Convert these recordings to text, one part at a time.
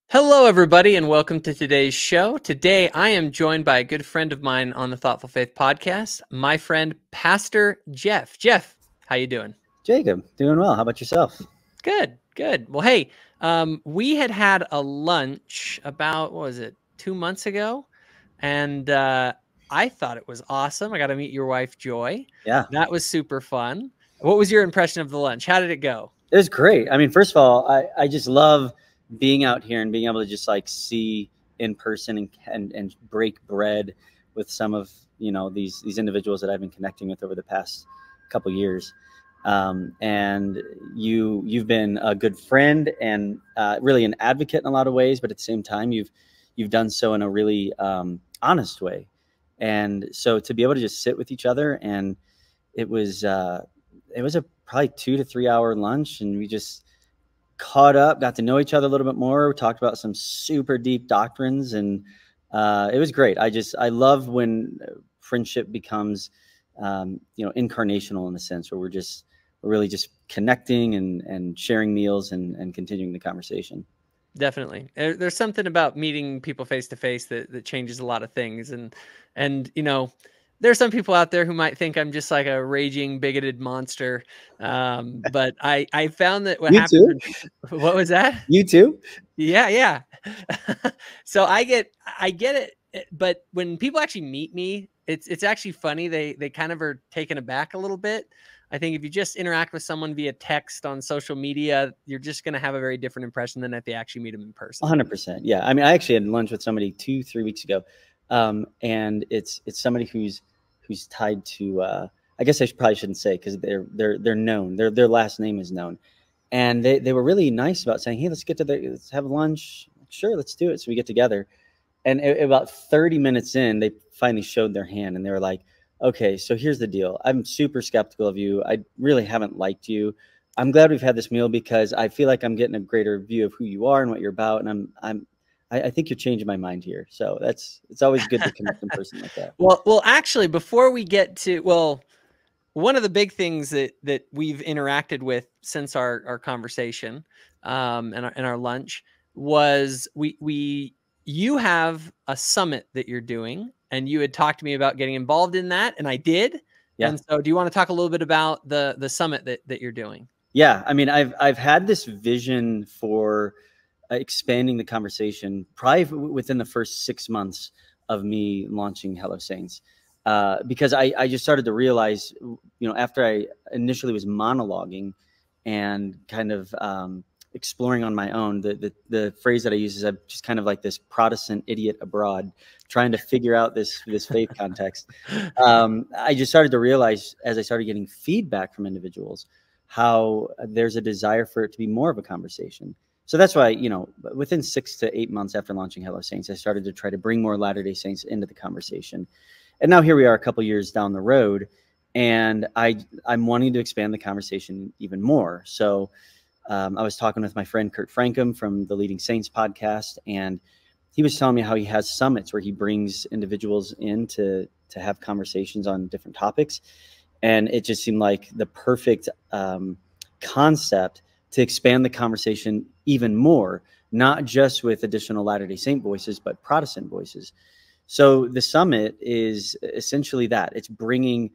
Hello, everybody, and welcome to today's show. Today, I am joined by a good friend of mine on the Thoughtful Faith podcast, my friend, Pastor Jeff. Jeff, how you doing? Jacob, doing well. How about yourself? Good, good. Well, hey, we had a lunch about, what was it, 2 months ago? And I thought it was awesome. I got to meet your wife, Joy. Yeah, That was super fun. What was your impression of the lunch? How did it go? it was great. I mean, first of all, I just love being out here and being able to just like see in person and break bread with some of these individuals that I've been connecting with over the past couple years. And you've been a good friend and really an advocate in a lot of ways, but at the same time, you've done so in a really honest way. And so to be able to just sit with each other, and it was a probably 2 to 3 hour lunch, and we just caught up, got to know each other a little bit more. We talked about some super deep doctrines, and it was great. I love when friendship becomes incarnational in a sense, where we're really just connecting and sharing meals and continuing the conversation. Definitely. There's something about meeting people face to face that changes a lot of things. And there's some people out there who might think I'm just like a raging, bigoted monster. But I found that what You happens too. when people, what was that? You too. Yeah, yeah. So I get it. But when people actually meet me, it's actually funny. They kind of are taken aback a little bit. I think if you just interact with someone via text on social media, you're just going to have a very different impression than if they actually meet them in person. 100%. Yeah. I mean, I actually had lunch with somebody 2, 3 weeks ago. And it's somebody who's tied to, I guess probably shouldn't say, because they're known. Their last name is known. And they were really nice about saying, hey, let's have lunch. Sure, let's do it. So we get together. And about 30 minutes in, they finally showed their hand, and they were like, okay, so here's the deal. I'm super skeptical of you. I really haven't liked you. I'm glad we've had this meal because I feel like I'm getting a greater view of who you are and what you're about. And I think you're changing my mind here. So it's always good to connect in person like that. Well, actually, before we get to, one of the big things that we've interacted with since our conversation, and our lunch was you have a summit that you're doing, and you had talked to me about getting involved in that, and I did. Yeah. And so do you want to talk a little bit about the summit that you're doing? Yeah. I mean, I've had this vision for expanding the conversation probably within the first 6 months of me launching Hello Saints. Because I just started to realize, after I initially was monologuing and kind of exploring on my own, the phrase that I use is I'm just kind of like this Protestant idiot abroad trying to figure out this faith context. I just started to realize, as I started getting feedback from individuals, how there's a desire for it to be more of a conversation. So that's why, within 6 to 8 months after launching Hello Saints, I started to try to bring more Latter-day Saints into the conversation. And now here we are a couple years down the road, and I'm wanting to expand the conversation even more. So I was talking with my friend Kurt Frankum from the Leading Saints podcast, and he was telling me how he has summits where he brings individuals in to have conversations on different topics. And it just seemed like the perfect concept to expand the conversation even more, not just with additional Latter-day Saint voices, but Protestant voices. So the summit is essentially that. It's bringing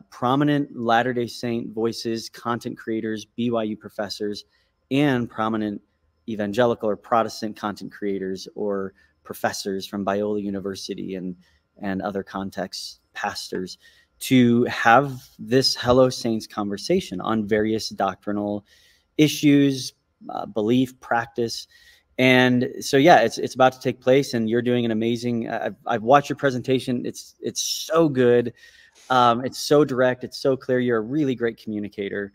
prominent Latter-day Saint voices, content creators, BYU professors, and prominent evangelical or Protestant content creators or professors from Biola University and other contexts, pastors, to have this Hello Saints conversation on various doctrinal issues, belief, practice. And so, yeah, it's about to take place, and you're doing an amazing. I've watched your presentation. It's so good. It's so direct. It's so clear. You're a really great communicator.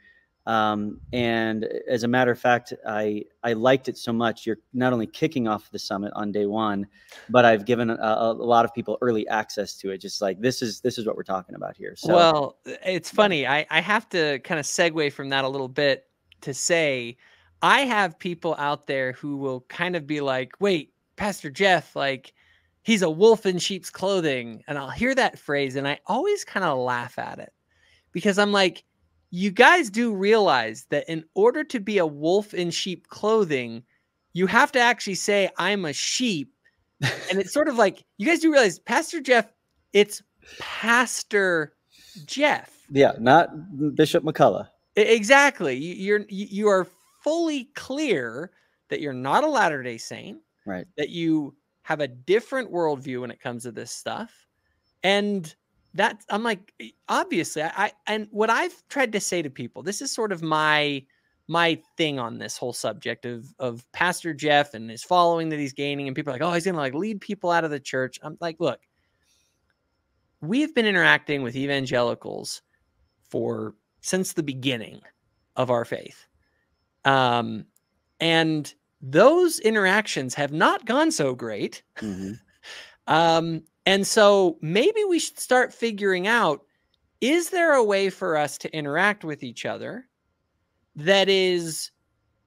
And as a matter of fact, I liked it so much. You're not only kicking off the summit on day one, but I've given a lot of people early access to it. Just like this is what we're talking about here. So, Well, it's funny. I have to kind of segue from that a little bit to say I have people out there who will kind of be like, wait, Pastor Jeff, like he's a wolf in sheep's clothing. And I'll hear that phrase and I always kind of laugh at it because I'm like, you guys do realize that in order to be a wolf in sheep clothing, you have to actually say, I'm a sheep. And it's sort of like, you guys do realize Pastor Jeff, it's Pastor Jeff. Yeah, not Bishop McCullough. Exactly. You are fully clear that you're not a Latter-day Saint, Right. that you have a different worldview when it comes to this stuff. And that, I'm like, obviously, and what I've tried to say to people, this is sort of my thing on this whole subject of Pastor Jeff and his following that he's gaining, and people are like, oh, he's gonna like lead people out of the church. I'm like, look, we've been interacting with evangelicals since the beginning of our faith. And those interactions have not gone so great. Mm-hmm. And so maybe we should start figuring out, is there a way for us to interact with each other that is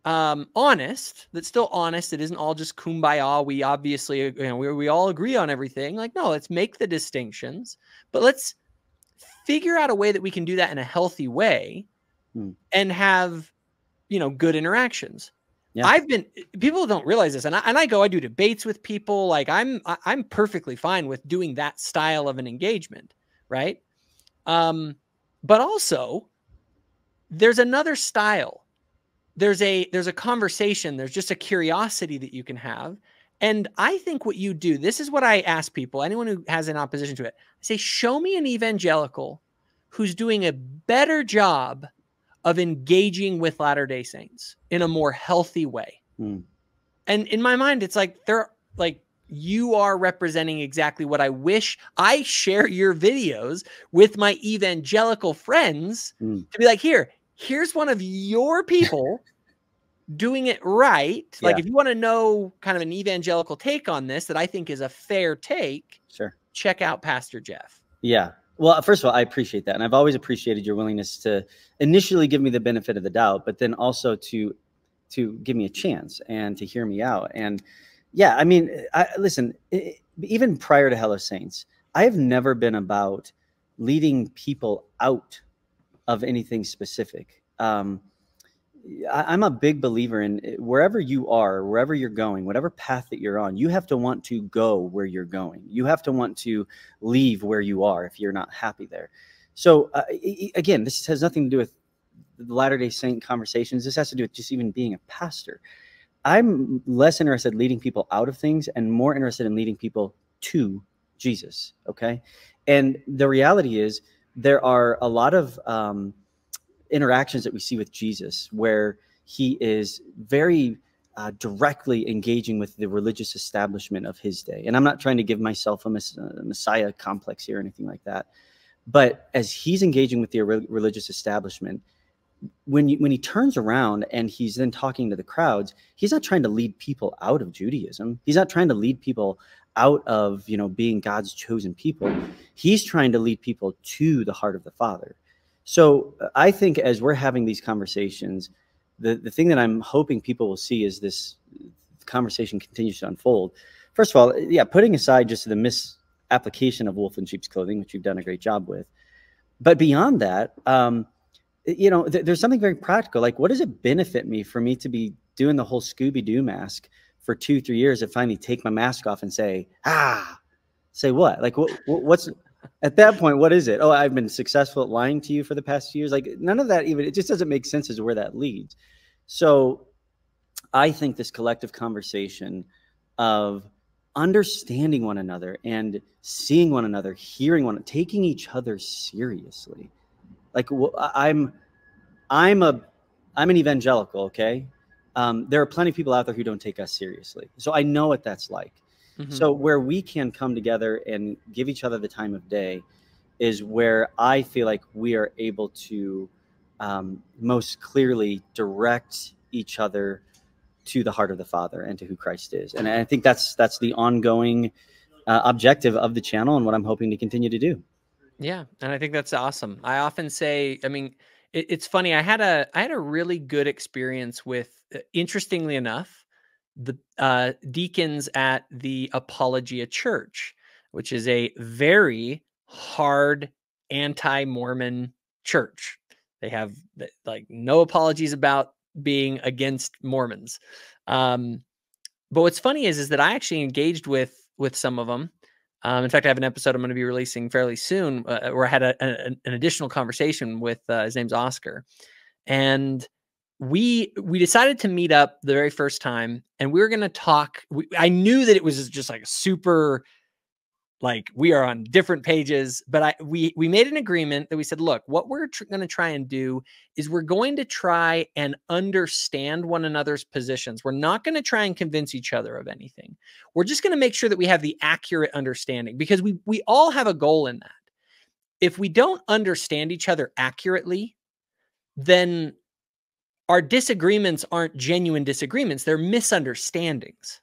honest, that's still honest? It isn't all just kumbaya. We obviously, we all agree on everything. Like, no, let's make the distinctions, but let's figure out a way that we can do that in a healthy way and have, good interactions. Yeah. People don't realize this. And I do debates with people. Like I'm perfectly fine with doing that style of an engagement. Right. But also there's another style. There's a conversation. There's just a curiosity that you can have. And I think what you do, this is what I ask people, anyone who has an opposition to it, I say, show me an evangelical who's doing a better job of engaging with Latter-day Saints in a more healthy way. And in my mind, it's like, you are representing exactly what I wish. I share your videos with my evangelical friends to be like, here's one of your people doing it right. Yeah. Like if you want to know kind of an evangelical take on this that I think is a fair take, sure, check out Pastor Jeff. Yeah. Well, first of all, I appreciate that. And I've always appreciated your willingness to initially give me the benefit of the doubt, but then also to give me a chance and to hear me out. And yeah, I mean, listen, even prior to Hello Saints, I have never been about leading people out of anything specific. I'm a big believer in wherever you are, wherever you're going, whatever path that you're on, you have to want to go where you're going. You have to want to leave where you are if you're not happy there. So again, this has nothing to do with the Latter-day Saint conversations. This has to do with just even being a pastor. I'm less interested in leading people out of things and more interested in leading people to Jesus. Okay. And the reality is there are a lot of, interactions that we see with Jesus where he is very directly engaging with the religious establishment of his day. And I'm not trying to give myself a Messiah complex here or anything like that. But as he's engaging with the religious establishment, when he turns around and he's then talking to the crowds, he's not trying to lead people out of Judaism. He's not trying to lead people out of, being God's chosen people. He's trying to lead people to the heart of the Father. So I think as we're having these conversations, the thing that I'm hoping people will see is this conversation continues to unfold. First of all, yeah, putting aside just the misapplication of wolf in sheep's clothing, which you've done a great job with. But beyond that, there's something very practical. Like, what does it benefit me for me to be doing the whole Scooby-Doo mask for 2-3 years and finally take my mask off and say what? Like, what's... At that point, what is it? Oh, I've been successful at lying to you for the past few years. Like none of that it just doesn't make sense as to where that leads. So I think this collective conversation of understanding one another and seeing one another, taking each other seriously. Like I'm an evangelical. Okay. There are plenty of people out there who don't take us seriously. So I know what that's like. Mm-hmm. So where we can come together and give each other the time of day is where I feel like we are able to most clearly direct each other to the heart of the Father and to who Christ is. And I think that's the ongoing objective of the channel and what I'm hoping to continue to do. Yeah. And I think that's awesome. I often say, I mean, it's funny. I had a really good experience with, interestingly enough, the deacons at the Apologia Church, which is a very hard anti-Mormon church. They have like no apologies about being against Mormons. But what's funny is that I actually engaged with some of them. In fact, I have an episode I'm going to be releasing fairly soon where I had an additional conversation with his name's Oscar, and we decided to meet up the very first time, and we were going to talk. I knew that it was just like a super, like, we are on different pages, but we made an agreement that we said, look, what we're going to try and do is we're going to try and understand one another's positions. We're not going to try and convince each other of anything. We're just going to make sure that we have the accurate understanding, because we all have a goal in that. If we don't understand each other accurately, then our disagreements aren't genuine disagreements. They're misunderstandings,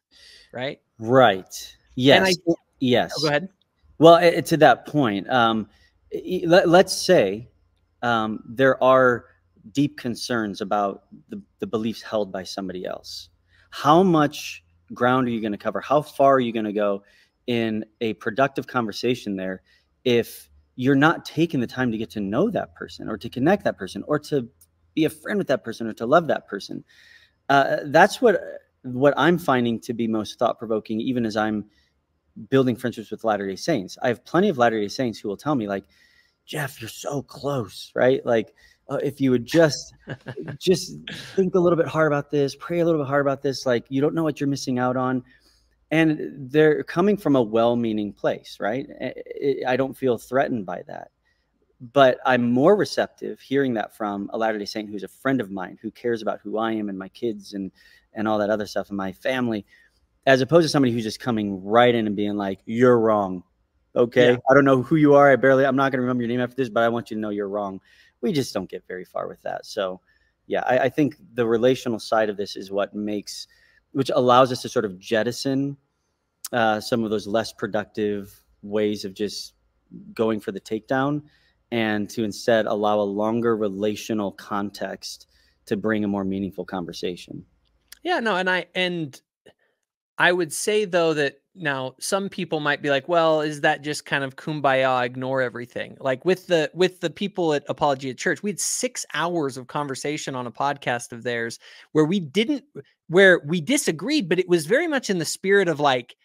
right? Right. Yes. Yes. Oh, go ahead. Well, to that point, let's say there are deep concerns about the beliefs held by somebody else. How much ground are you going to cover? How far are you going to go in a productive conversation there if you're not taking the time to get to know that person, or to connect that person, or to be a friend with that person, or to love that person? That's what I'm finding to be most thought-provoking, even as I'm building friendships with Latter-day Saints. I have plenty of Latter-day Saints who will tell me, like, Jeff, you're so close, right? Like, if you would just think a little bit hard about this, pray a little bit hard about this, like, you don't know what you're missing out on. And they're coming from a well-meaning place, right? I don't feel threatened by that. But I'm more receptive hearing that from a Latter-day Saint who's a friend of mine, who cares about who I am and my kids and all that other stuff, and my family, as opposed to somebody who's just coming right in and being like, you're wrong. Okay. Yeah. I don't know who you are. I'm not going to remember your name after this, but I want you to know you're wrong. We just don't get very far with that. So yeah, I think the relational side of this is what which allows us to sort of jettison some of those less productive ways of just going for the takedown, and to instead allow a longer relational context to bring a more meaningful conversation. Yeah, no. And I would say, though, that now some people might be like, well, is that just kind of kumbaya, ignore everything? Like with the people at Apology at Church, we had 6 hours of conversation on a podcast of theirs where we disagreed, but it was very much in the spirit of like,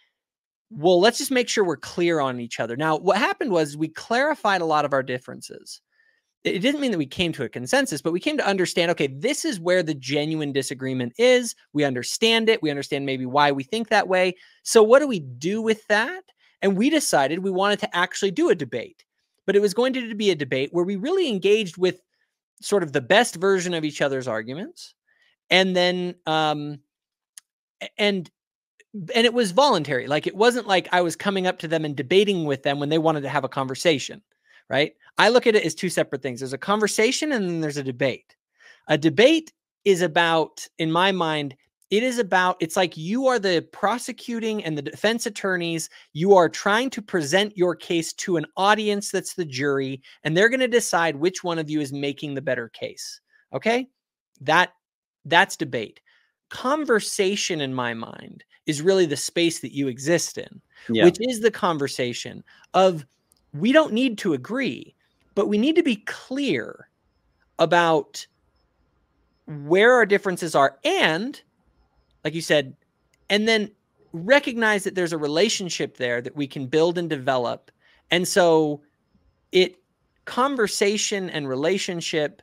well, let's just make sure we're clear on each other. Now, what happened was we clarified a lot of our differences. It didn't mean that we came to a consensus, but we came to understand, okay, this is where the genuine disagreement is. We understand it. We understand maybe why we think that way. So what do we do with that? And we decided we wanted to actually do a debate, but it was going to be a debate where we really engaged with sort of the best version of each other's arguments. And then, and it was voluntary. Like, it wasn't like I was coming up to them and debating with them when they wanted to have a conversation. Right? I look at it as 2 separate things. There's a conversation and then there's a debate. A debate is about, in my mind, it's like you are the prosecuting and the defense attorneys. You are trying to present your case to an audience that's the jury, and they're going to decide which one of you is making the better case. Okay? That's debate. Conversation, in my mind, is really the space that you exist in, which is the conversation of, we don't need to agree, but we need to be clear about where our differences are. And like you said, and then recognize that there's a relationship there that we can build and develop. And so conversation and relationship,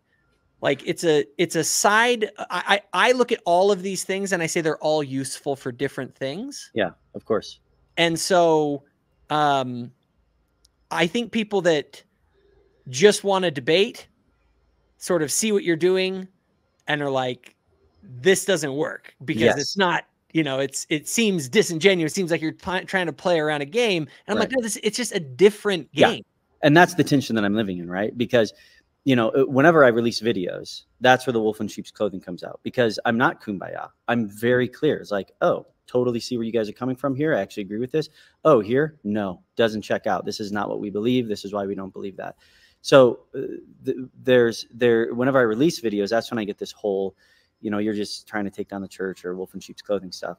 like it's a side. I look at all of these things and I say they're all useful for different things. Yeah, of course. And so, I think people that just want to debate sort of see what you're doing and are like, this doesn't work because it's not, it seems disingenuous. It seems like you're trying to play around a game. And I'm like, no, it's just a different game. Yeah. And that's the tension that I'm living in, right? Because, whenever I release videos, that's where the wolf in sheep's clothing comes out, because I'm not kumbaya. I'm very clear. It's like, oh, totally see where you guys are coming from here. I actually agree with this. Oh, here? No, doesn't check out. This is not what we believe. This is why we don't believe that. So whenever I release videos, that's when I get this whole, you're just trying to take down the church or wolf in sheep's clothing stuff.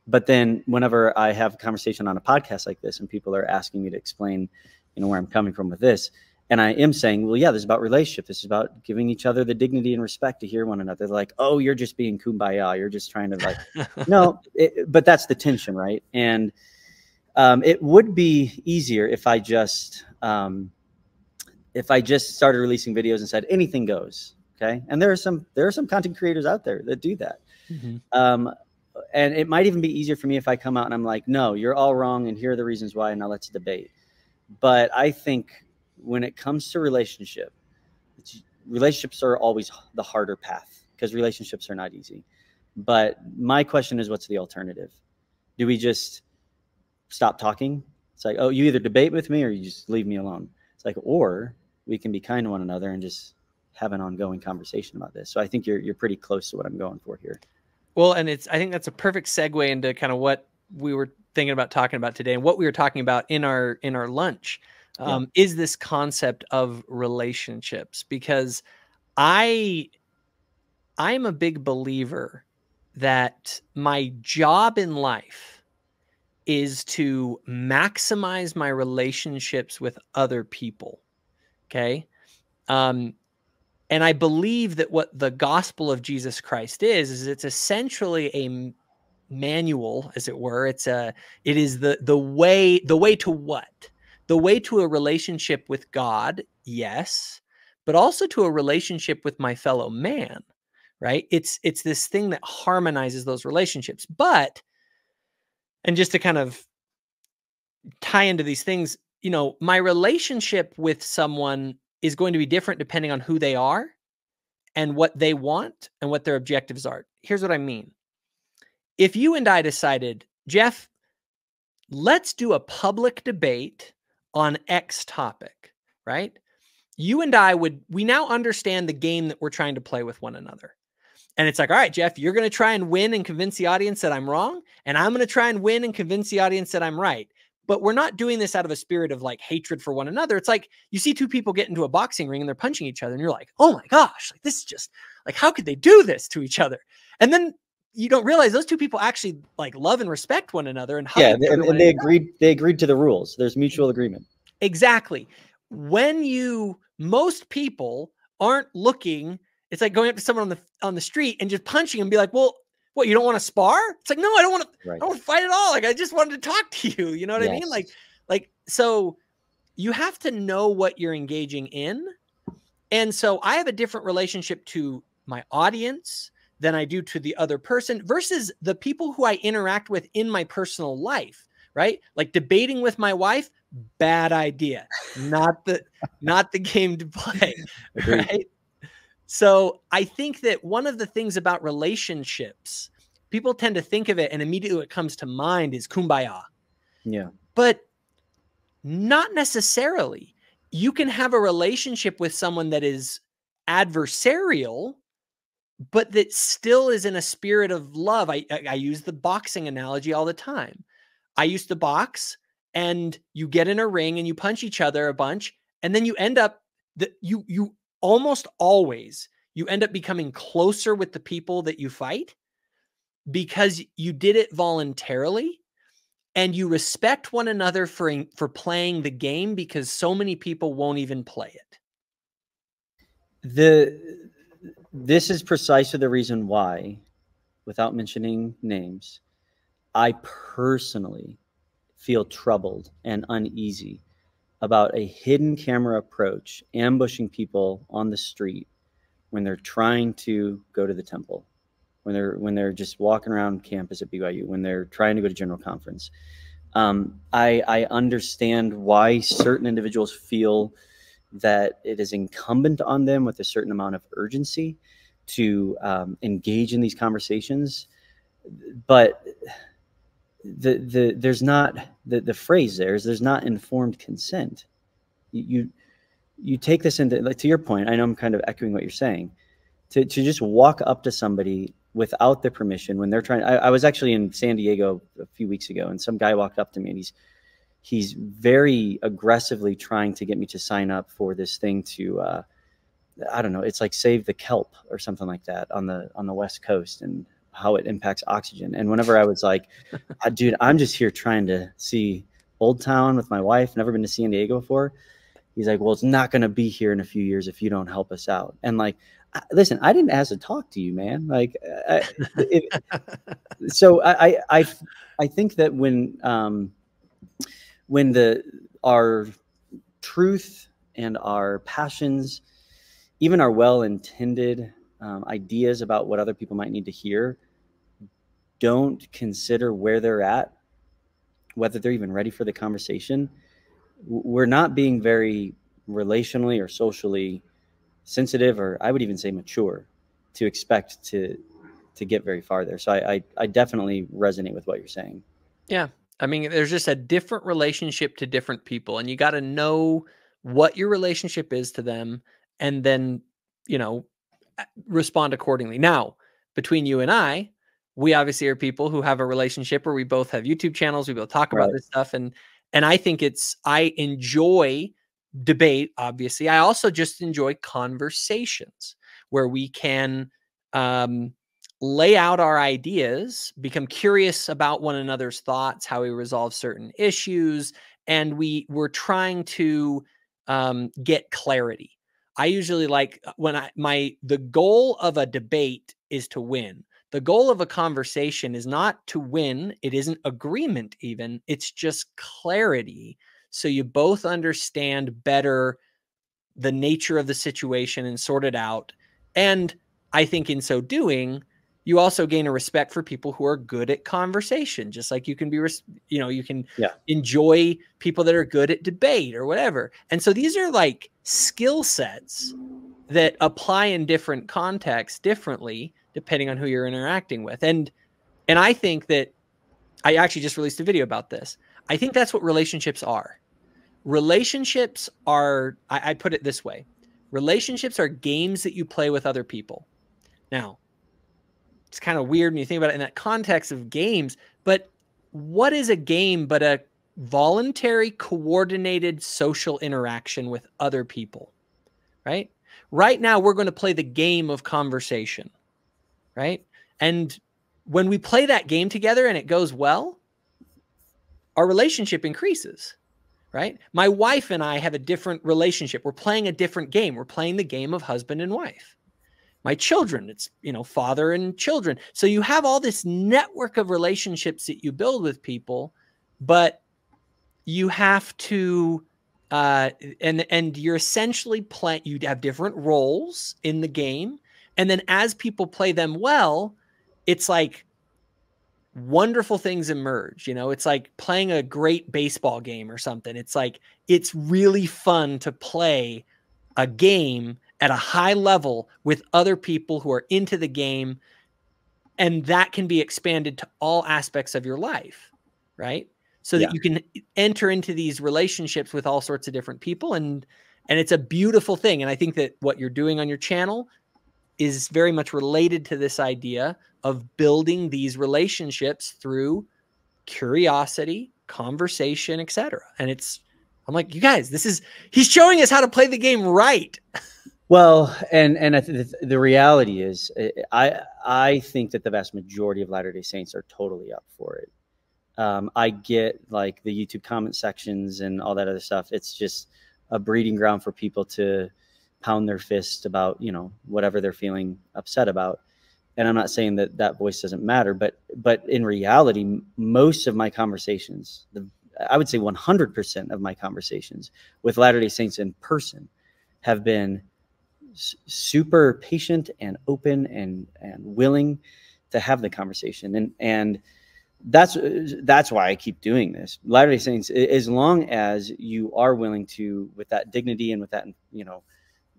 But then whenever I have a conversation on a podcast like this and people are asking me to explain, where I'm coming from with this, And I am saying, well, yeah, this is about relationship. This is about giving each other the dignity and respect to hear one another. They're like, oh, you're just being kumbaya. You're just trying to like, no, but that's the tension, right? And it would be easier if I just started releasing videos and said anything goes. Okay, and there are some content creators out there that do that. Mm-hmm. And it might even be easier for me if I come out and I'm like, no, you're all wrong, and here are the reasons why, and now let's debate. But I think when it comes to relationships are always the harder path because relationships are not easy. But my question is, what's the alternative? Do we just stop talking? It's like, oh, you either debate with me or you just leave me alone. It's like, or we can be kind to one another and just have an ongoing conversation about this. So I think you're pretty close to what I'm going for here. Well, and I think that's a perfect segue into kind of what we were thinking about talking about today and what we were talking about in our lunch. Is this concept of relationships, because I'm a big believer that my job in life is to maximize my relationships with other people. Okay. And I believe that what the gospel of Jesus Christ is it's essentially a manual, as it were. It is the way to what? The way to a relationship with God, yes, but also to a relationship with my fellow man, right? It's this thing that harmonizes those relationships. But, and just to kind of tie into these things, my relationship with someone is going to be different depending on who they are and what they want and what their objectives are. Here's what I mean. If you and I decided, Jeff, let's do a public debate on X topic, right? You and I we now understand the game that we're trying to play with one another. And it's like, all right, Jeff, you're going to try and win and convince the audience that I'm wrong. And I'm going to try and win and convince the audience that I'm right. But we're not doing this out of a spirit of like hatred for one another. It's like you see two people get into a boxing ring and they're punching each other. And you're like, oh my gosh, like this is just like, how could they do this to each other? And then you don't realize those two people actually like love and respect one another. And and they agreed to the rules. There's mutual agreement. Exactly. Most people aren't looking. It's like going up to someone on the street and just punching and be like, well, what, you don't want to spar? It's like, no, I don't want to, I don't want to fight at all. Like, I just wanted to talk to you. You know what I mean? Like, so you have to know what you're engaging in. And so I have a different relationship to my audience than I do to the other person versus the people who I interact with in my personal life, right? Like debating with my wife, bad idea. Not the game to play, right? So I think that one of the things about relationships, people tend to think of it and immediately what comes to mind is kumbaya. Yeah. But not necessarily. You can have a relationship with someone that is adversarial, but that still is in a spirit of love. I use the boxing analogy all the time. I used to box and you get in a ring and you punch each other a bunch. And then you end up you almost always you end up becoming closer with the people that you fight because you did it voluntarily and you respect one another for playing the game because so many people won't even play it. This is precisely the reason why, without mentioning names, I personally feel troubled and uneasy about a hidden camera approach, ambushing people on the street when they're trying to go to the temple, when they're just walking around campus at BYU, when they're trying to go to general conference. I understand why certain individuals feel that it is incumbent on them with a certain amount of urgency to engage in these conversations, but there's not the phrase there's not informed consent. You take this into, like, to your point, I know I'm kind of echoing what you're saying, to just walk up to somebody without their permission when they're trying. I was actually in San Diego a few weeks ago, and some guy walked up to me, and he's very aggressively trying to get me to sign up for this thing to I don't know, it's like save the kelp or something like that on the West Coast and how it impacts oxygen. And whenever I was like, dude, I'm just here trying to see Old Town with my wife, never been to San Diego before. He's like, well, it's not going to be here in a few years if you don't help us out. And like, listen, I didn't ask to talk to you, man. Like, so I think that when our truth and our passions, even our well-intended ideas about what other people might need to hear, don't consider where they're at, whether they're even ready for the conversation, we're not being very relationally or socially sensitive, or I would even say mature, to expect to get very far there. So I definitely resonate with what you're saying. Yeah. I mean, there's just a different relationship to different people, and you got to know what your relationship is to them, and then, you know, respond accordingly. Now, between you and I, we obviously are people who have a relationship where we both have YouTube channels, we both talk about this stuff, and I think I enjoy debate, obviously. I also just enjoy conversations where we can lay out our ideas, become curious about one another's thoughts, how we resolve certain issues, and we're trying to get clarity. I usually like when the goal of a debate is to win. The goal of a conversation is not to win. It isn't agreement even. It's just clarity. So you both understand better the nature of the situation and sort it out. And I think in so doing, you also gain a respect for people who are good at conversation, just like you can be, you can enjoy people that are good at debate or whatever. And so these are like skill sets that apply in different contexts differently, depending on who you're interacting with. And I think that I actually just released a video about this. I think that's what relationships are. Relationships are, I put it this way. Relationships are games that you play with other people. Now, it's kind of weird when you think about it in that context of games, but what is a game but a voluntary, coordinated social interaction with other people, right? Right now, we're going to play the game of conversation, right? And when we play that game together and it goes well, our relationship increases, right? My wife and I have a different relationship. We're playing a different game. We're playing the game of husband and wife. My children, it's, father and children. So you have all this network of relationships that you build with people, but you have to, and you're essentially playing, you have different roles in the game. And then as people play them well, it's like wonderful things emerge. It's like playing a great baseball game or something. It's like, it's really fun to play a game at a high level with other people who are into the game. And that can be expanded to all aspects of your life, right? So that you can enter into these relationships with all sorts of different people. And it's a beautiful thing. And I think that what you're doing on your channel is very much related to this idea of building these relationships through curiosity, conversation, etc. And I'm like, you guys, he's showing us how to play the game right. Well, and the reality is, I think that the vast majority of Latter-day Saints are totally up for it. I get like the YouTube comment sections and all that other stuff. It's just a breeding ground for people to pound their fist about, whatever they're feeling upset about. And I'm not saying that voice doesn't matter, but in reality, most of my conversations, I would say 100% of my conversations with Latter-day Saints in person have been super patient and open and willing to have the conversation. And that's why I keep doing this. Latter-day Saints, as long as you are willing to, with that dignity and with that,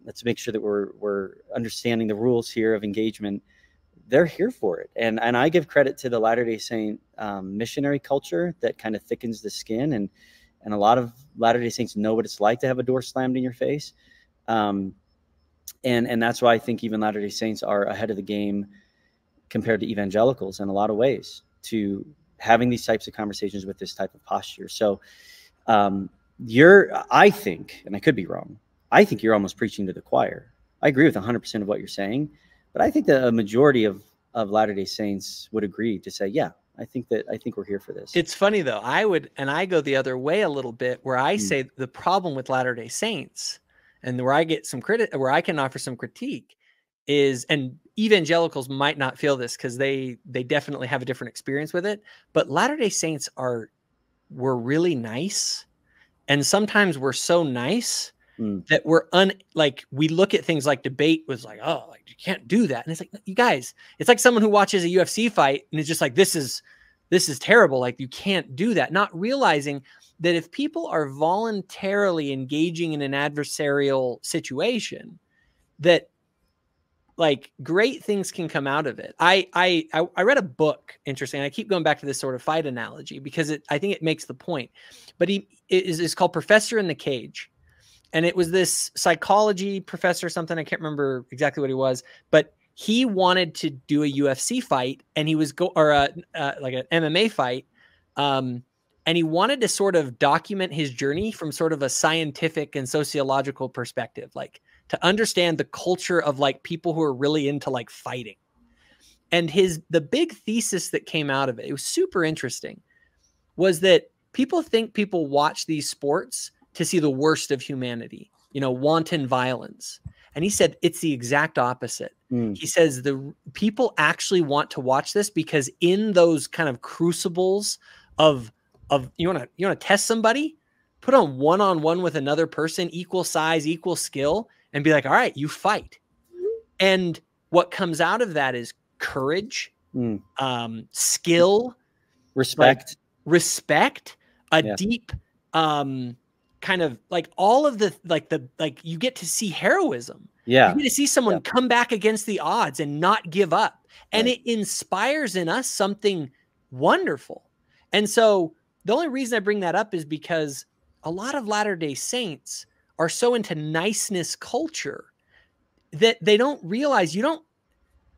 let's make sure that we're understanding the rules here of engagement, they're here for it. And I give credit to the Latter-day Saint missionary culture that kind of thickens the skin. And a lot of Latter-day Saints know what it's like to have a door slammed in your face. And that's why I think even Latter-day Saints are ahead of the game compared to evangelicals in a lot of ways, to having these types of conversations with this type of posture. So I think, and I could be wrong, I think you're almost preaching to the choir. I agree with 100% of what you're saying, but I think that a majority of Latter-day Saints would agree to say, yeah, I think we're here for this. It's funny though. I go the other way a little bit, where I say the problem with Latter-day Saints, and where I get some where I can offer some critique is, and evangelicals might not feel this because they definitely have a different experience with it, but Latter-day Saints we're really nice. And sometimes we're so nice that we look at things like debate was like, oh, like you can't do that. And it's like, you guys, it's like someone who watches a UFC fight and is just like, this is terrible. Like, you can't do that. Not realizing that if people are voluntarily engaging in an adversarial situation, that like great things can come out of it. I read a book, interesting. I keep going back to this sort of fight analogy because I think it makes the point. But it's called Professor in the Cage. And it was this psychology professor, something, I can't remember exactly what he was, but he wanted to do a UFC fight, and he was like an MMA fight. And he wanted to sort of document his journey from sort of a scientific and sociological perspective, like to understand the culture of like people who are really into like fighting. And the big thesis that came out of it was super interesting, was that people think people watch these sports to see the worst of humanity, wanton violence. And he said it's the exact opposite. He says the people actually want to watch this because in those kind of crucibles of you want to test somebody, put on one-on-one with another person, equal size, equal skill, and be like, all right, you fight. And what comes out of that is courage, skill, respect, deep, kind of like all of the you get to see heroism. Yeah. You get to see someone come back against the odds and not give up. And it inspires in us something wonderful. And so the only reason I bring that up is because a lot of Latter-day Saints are so into niceness culture that they don't realize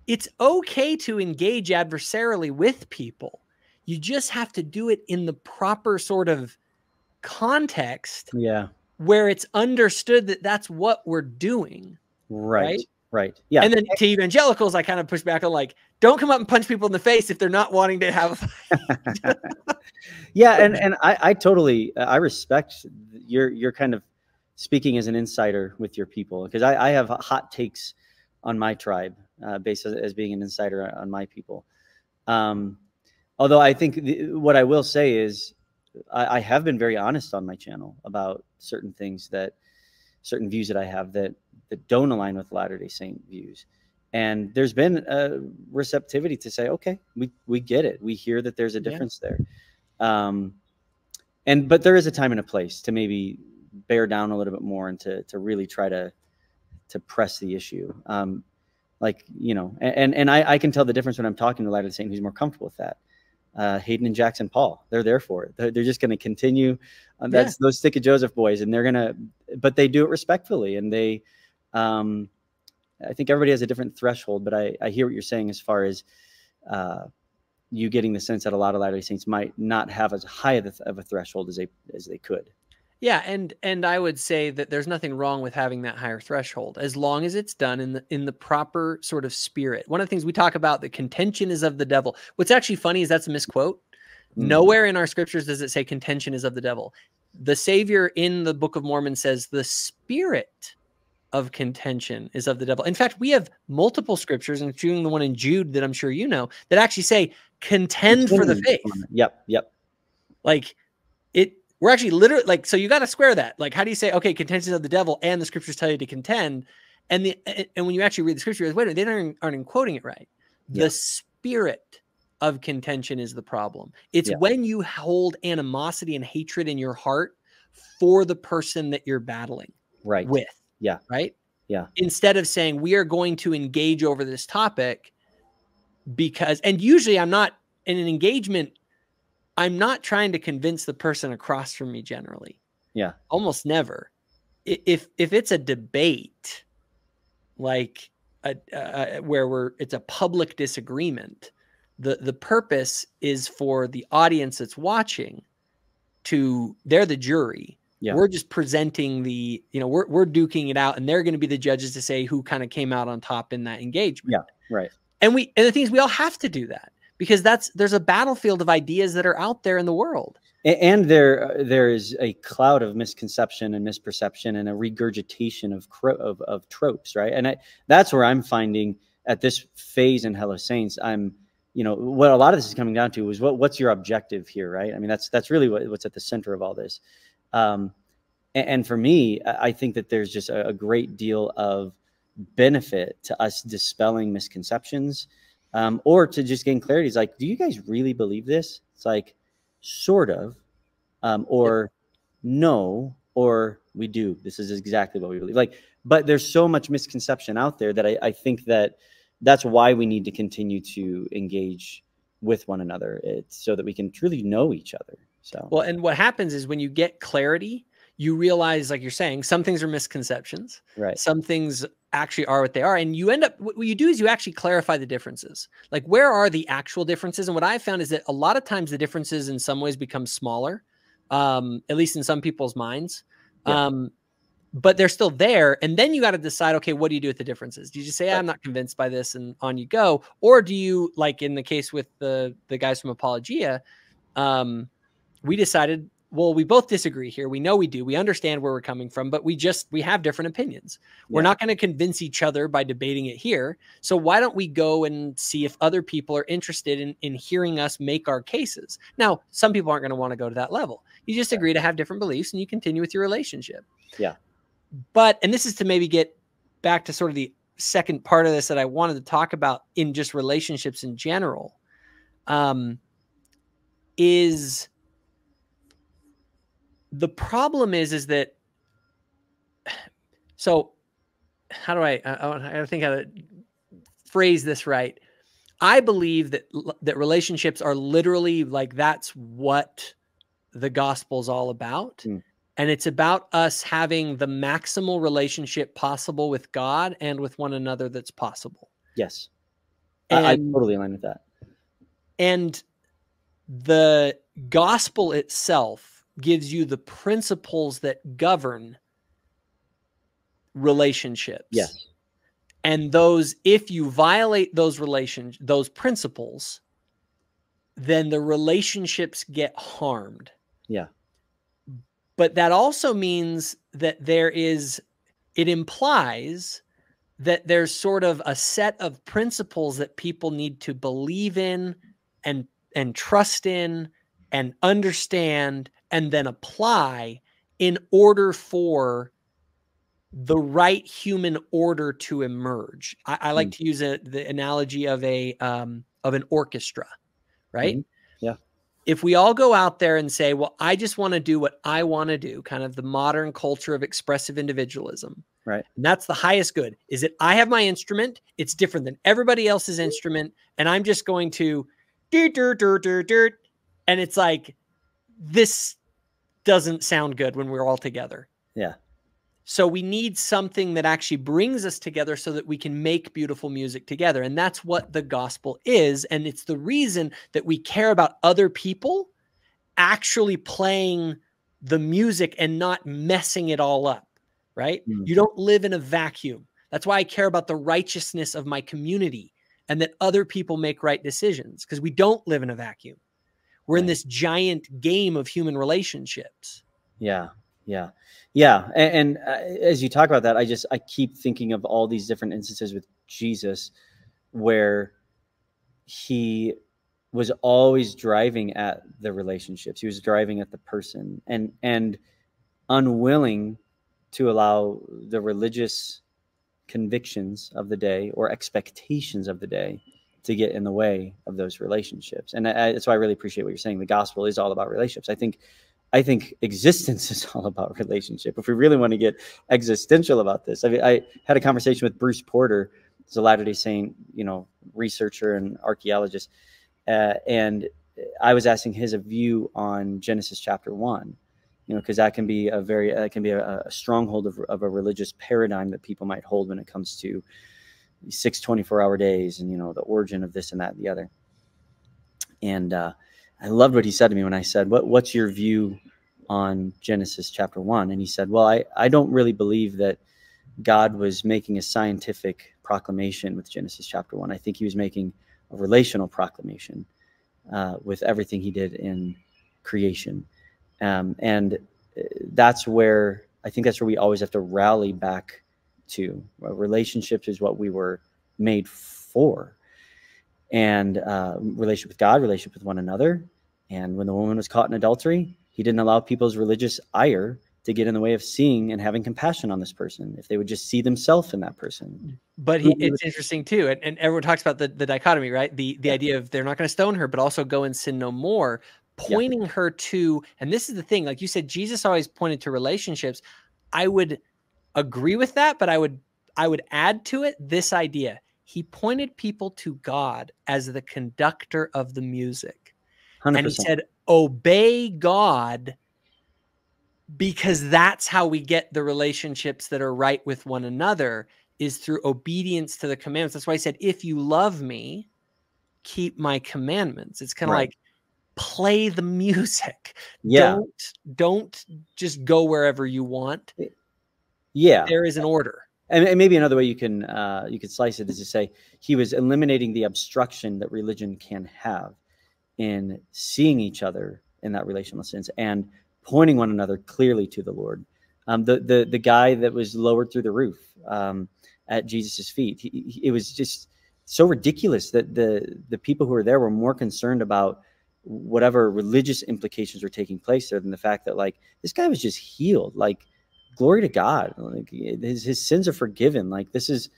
it's okay to engage adversarially with people. You just have to do it in the proper sort of context where it's understood that that's what we're doing. Right. Yeah. And then to evangelicals, I kind of push back on like, don't come up and punch people in the face if they're not wanting to have a fight. Yeah. And I totally, I respect your kind of speaking as an insider with your people, because I have hot takes on my tribe based as being an insider on my people. Although I think what I will say is I have been very honest on my channel about certain views that I have that don't align with Latter-day Saint views. And there's been a receptivity to say, okay, we get it. We hear that there's a difference there. But there is a time and a place to maybe bear down a little bit more and to really try to press the issue. And I can tell the difference when I'm talking to Latter-day Saint who's more comfortable with that. Hayden and Jackson Paul, they're there for it. They're just going to continue. That's those Stick of Joseph boys, and but they do it respectfully. And they, I think everybody has a different threshold, but I hear what you're saying as far as you getting the sense that a lot of Latter-day Saints might not have as high of a threshold as they could. Yeah, and I would say that there's nothing wrong with having that higher threshold as long as it's done in the proper sort of spirit. One of the things we talk about, the contention is of the devil. What's actually funny is that's a misquote. Nowhere in our scriptures does it say contention is of the devil. The Savior in the Book of Mormon says the spirit of contention is of the devil. In fact, we have multiple scriptures, including the one in Jude that I'm sure you know, that actually say contend for the faith. Yep. Like we're actually literally like, so you got to square that. Like, how do you say, okay, contention of the devil and the scriptures tell you to contend? And when you actually read the scripture, wait a minute, they aren't quoting it right. Yeah. The spirit of contention is the problem. It's when you hold animosity and hatred in your heart for the person that you're battling with. Yeah. Right. Yeah. Instead of saying we are going to engage over this topic and usually I'm not in an engagement. I'm not trying to convince the person across from me generally. Yeah. Almost never. If it's a debate, like where it's a public disagreement, the purpose is for the audience that's watching they're the jury. Yeah. We're just presenting we're duking it out, and they're going to be the judges to say who kind of came out on top in that engagement. Yeah. Right. And the thing is, we all have to do that. because there's a battlefield of ideas that are out there in the world. And there is a cloud of misconception and misperception and a regurgitation of tropes, right? And that's where I'm finding at this phase in Hello Saints, what a lot of this is coming down to is what's your objective here, right? I mean, that's really what's at the center of all this. And for me, I think that there's just a great deal of benefit to us dispelling misconceptions, or to just gain clarity. It's like, do you guys really believe this? It's like, sort of, or no, or we do. This is exactly what we believe. Like, but there's so much misconception out there that I think that's why we need to continue to engage with one another. It's so that we can truly know each other. So, well, and what happens is when you get clarity, you realize, like you're saying, some things are misconceptions. Right. Some things actually are what they are. And you end up, what you do is you actually clarify the differences. Like, where are the actual differences? And what I've found is that a lot of times the differences in some ways become smaller, at least in some people's minds. Yeah. But they're still there. And then you got to decide, okay, what do you do with the differences? Do you just say, I'm not convinced by this, and on you go? Or do you, like in the case with the guys from Apologia, we decided, well, we both disagree here. We know we do. We understand where we're coming from, but we have different opinions. Yeah. We're not going to convince each other by debating it here. So why don't we go and see if other people are interested in hearing us make our cases? Now, some people aren't going to want to go to that level. You just agree to have different beliefs and you continue with your relationship. Yeah. But, and this is to maybe get back to sort of the second part of this that I wanted to talk about in just relationships in general, is the problem is that, so how do I think how to phrase this right. I believe that relationships are literally like, that's what the gospel is all about. Mm. And it's about us having the maximal relationship possible with God and with one another that's possible. Yes. I totally align with that. And the gospel itself gives you the principles that govern relationships. Yes. And if you violate those principles, then the relationships get harmed. Yeah. But that also means that it implies that there's sort of a set of principles that people need to believe in and trust in and understand and then apply in order for the right human order to emerge. I like to use the analogy of an orchestra, right? Mm-hmm. Yeah. If we all go out there and say, well, I just want to do what I want to do, kind of the modern culture of expressive individualism, right? And that's the highest good, is that I have my instrument. It's different than everybody else's instrument. And I'm just going to dirt. And it's like, this doesn't sound good when we're all together. Yeah. So we need something that actually brings us together so that we can make beautiful music together. And that's what the gospel is. And it's the reason that we care about other people actually playing the music and not messing it all up, right? Mm. You don't live in a vacuum. That's why I care about the righteousness of my community and that other people make right decisions, because we don't live in a vacuum. We're in this giant game of human relationships. Yeah. Yeah. Yeah. And as you talk about that, I keep thinking of all these different instances with Jesus where he was always driving at the relationships. He was driving at the person and unwilling to allow the religious convictions of the day or expectations of the day to get in the way of those relationships. And that's why I really appreciate what you're saying. The gospel is all about relationships. I think existence is all about relationship. If we really want to get existential about this, I mean, I had a conversation with Bruce Porter, who's a Latter-day Saint, researcher and archaeologist, and I was asking his view on Genesis chapter 1, because that can be a stronghold of a religious paradigm that people might hold when it comes to 6 24-hour days and the origin of this and that and the other. And I loved what he said to me when I said, what's your view on Genesis chapter 1? And he said, well, I don't really believe that God was making a scientific proclamation with Genesis chapter 1. I think he was making a relational proclamation with everything he did in creation. And that's where, I think that's where we always have to rally back to. Relationships is what we were made for. And relationship with God, relationship with one another. And when the woman was caught in adultery, he didn't allow people's religious ire to get in the way of seeing and having compassion on this person, if they would just see themselves in that person. But it's interesting too, and everyone talks about the dichotomy, right? The idea of they're not going to stone her, but also go and sin no more, pointing her to, and this is the thing, like you said, Jesus always pointed to relationships. I would agree with that, but I would add to it this idea. He pointed people to God as the conductor of the music. 100%. And he said, obey God, because that's how we get the relationships that are right with one another, is through obedience to the commandments. That's why he said, if you love me, keep my commandments. It's kind of like, play the music. Don't just go wherever you want. There is an order. And maybe another way you can slice it is to say he was eliminating the obstruction that religion can have in seeing each other in that relational sense and pointing one another clearly to the Lord. The guy that was lowered through the roof at Jesus's feet, it was just so ridiculous that the people who were there were more concerned about whatever religious implications were taking place there than the fact that, like, this guy was just healed. Like, glory to God. Like, his sins are forgiven. Like, this is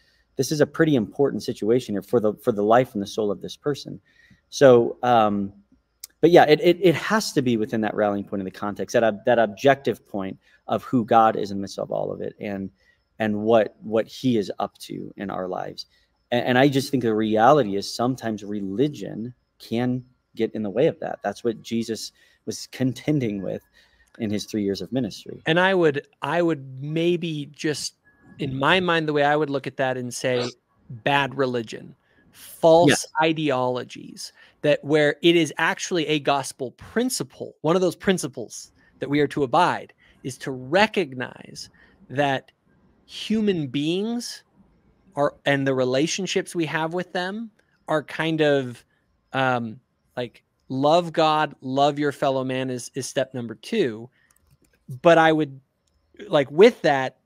a pretty important situation here for the life and the soul of this person. So, but yeah, it has to be within that rallying point in the context, that objective point of who God is in the midst of all of it, and what he is up to in our lives. And I just think the reality is sometimes religion can get in the way of that. That's what Jesus was contending with in his 3 years of ministry. And I would maybe just, in my mind, the way I would look at that and say, bad religion, false ideologies, that where it is actually a gospel principle. One of those principles that we are to abide is to recognize that human beings are, and the relationships we have with them are kind of like, love God, love your fellow man is step number 2. But I would, like, with that,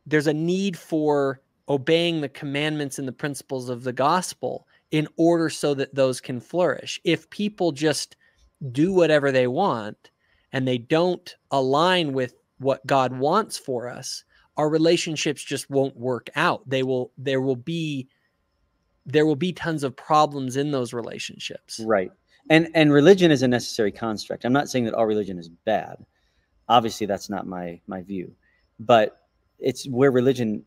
there's a need for obeying the commandments and the principles of the gospel in order so that those can flourish. If people just do whatever they want and they don't align with what God wants for us, our relationships just won't work out. There will be tons of problems in those relationships. Right. And religion is a necessary construct. I'm not saying that all religion is bad. Obviously, that's not my view. But it's where religion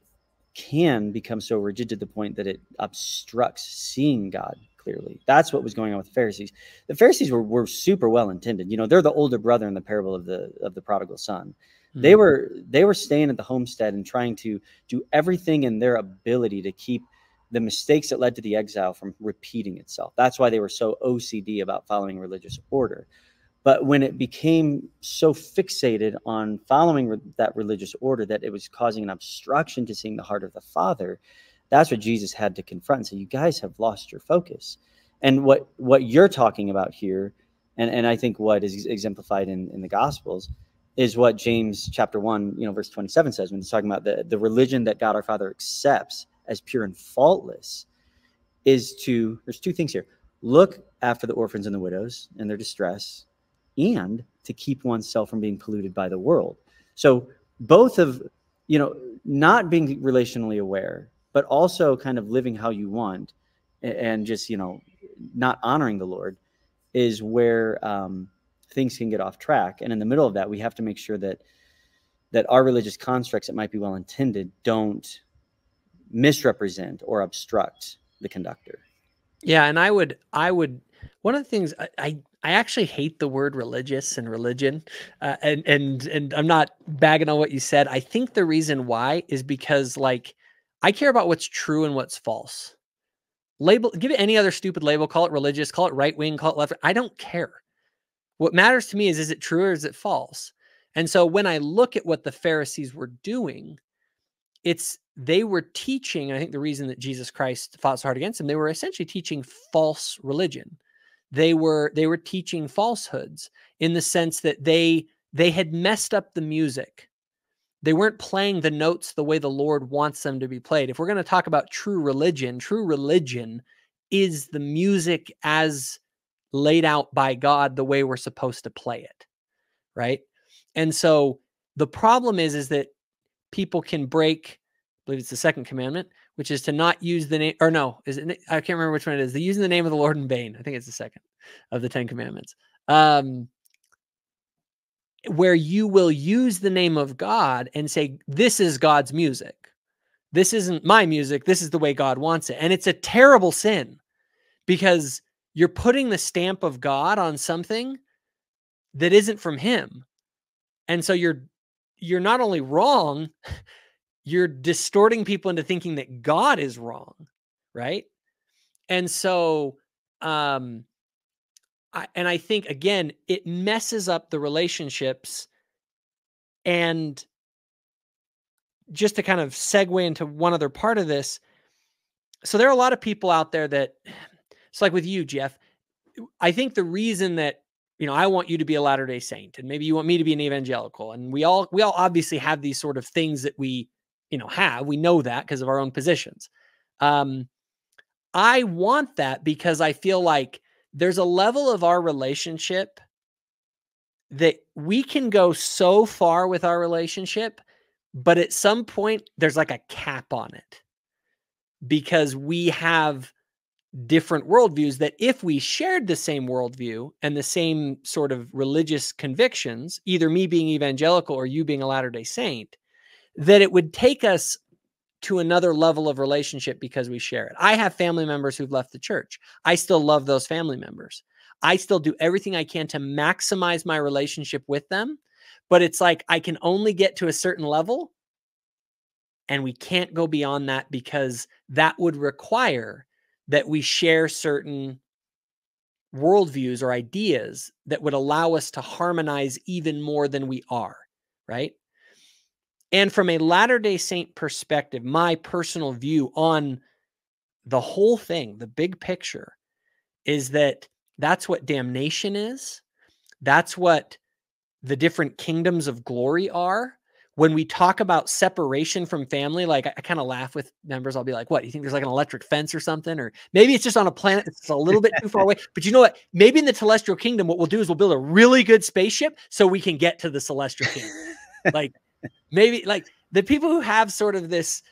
can become so rigid to the point that it obstructs seeing God clearly. That's what was going on with the Pharisees. The Pharisees were super well intended. You know, they're the older brother in the parable of the prodigal son. Mm-hmm. They were staying at the homestead and trying to do everything in their ability to keep the mistakes that led to the exile from repeating itself. That's why they were so OCD about following religious order. But when it became so fixated on following that religious order that it was causing an obstruction to seeing the heart of the Father, that's what Jesus had to confront and say, you guys have lost your focus. And what you're talking about here, and I think what is exemplified in the Gospels, is what James chapter 1, verse 27 says, when he's talking about the religion that God our Father accepts as pure and faultless, there's 2 things here. Look after the orphans and the widows in their distress, and to keep oneself from being polluted by the world. So both of, not being relationally aware, but also kind of living how you want and just, not honoring the Lord is where things can get off track. And in the middle of that, we have to make sure that our religious constructs that might be well intended don't misrepresent or obstruct the conductor. Yeah, and I would one of the things I actually hate the word religious and religion, and I'm not bagging on what you said. I think the reason why is because, like, I care about what's true and what's false. Give it any other stupid label, call it religious, call it right wing, call it left. I don't care. What matters to me is it true or is it false? And so when I look at what the Pharisees were doing, they were teaching, I think the reason that Jesus Christ fought so hard against them, they were essentially teaching false religion. They were teaching falsehoods in the sense that they had messed up the music. They weren't playing the notes the way the Lord wants them to be played. If we're going to talk about true religion is the music as laid out by God the way we're supposed to play it, right? And so the problem is that people can break, I believe it's the second commandment, which is to not use the name, or no, is it? I can't remember which one it is. The using the name of the Lord in vain. I think it's the second of the 10 commandments. Where you will use the name of God and say, this is God's music. This isn't my music. This is the way God wants it. And it's a terrible sin because you're putting the stamp of God on something that isn't from him. And so you're not only wrong, you're distorting people into thinking that God is wrong, right? And so, I think, again, it messes up the relationships. And just to kind of segue into one other part of this, so there are a lot of people out there that, it's like with you, Jeff, I think the reason that, I want you to be a Latter-day Saint, and maybe you want me to be an evangelical, and we all obviously have these sort of things that we, we know that because of our own positions. I want that because I feel like there's a level of our relationship that we can go so far with our relationship, but at some point there's like a cap on it because we have different worldviews that if we shared the same worldview and the same sort of religious convictions, either me being evangelical or you being a Latter-day Saint, that it would take us to another level of relationship because we share it. I have family members who've left the church. I still love those family members. I still do everything I can to maximize my relationship with them, but it's like I can only get to a certain level and we can't go beyond that because that would require that we share certain worldviews or ideas that would allow us to harmonize even more than we are, right? And from a Latter-day Saint perspective, my personal view on the whole thing, the big picture, is that that's what damnation is. That's what the different kingdoms of glory are. When we talk about separation from family, like I kind of laugh with members. I'll be like, what, you think there's like an electric fence or something? Or maybe it's just on a planet that's a little bit too far away. But you know what? Maybe in the celestial kingdom, what we'll do is we'll build a really good spaceship so we can get to the celestial kingdom. Like maybe like the people who have sort of this,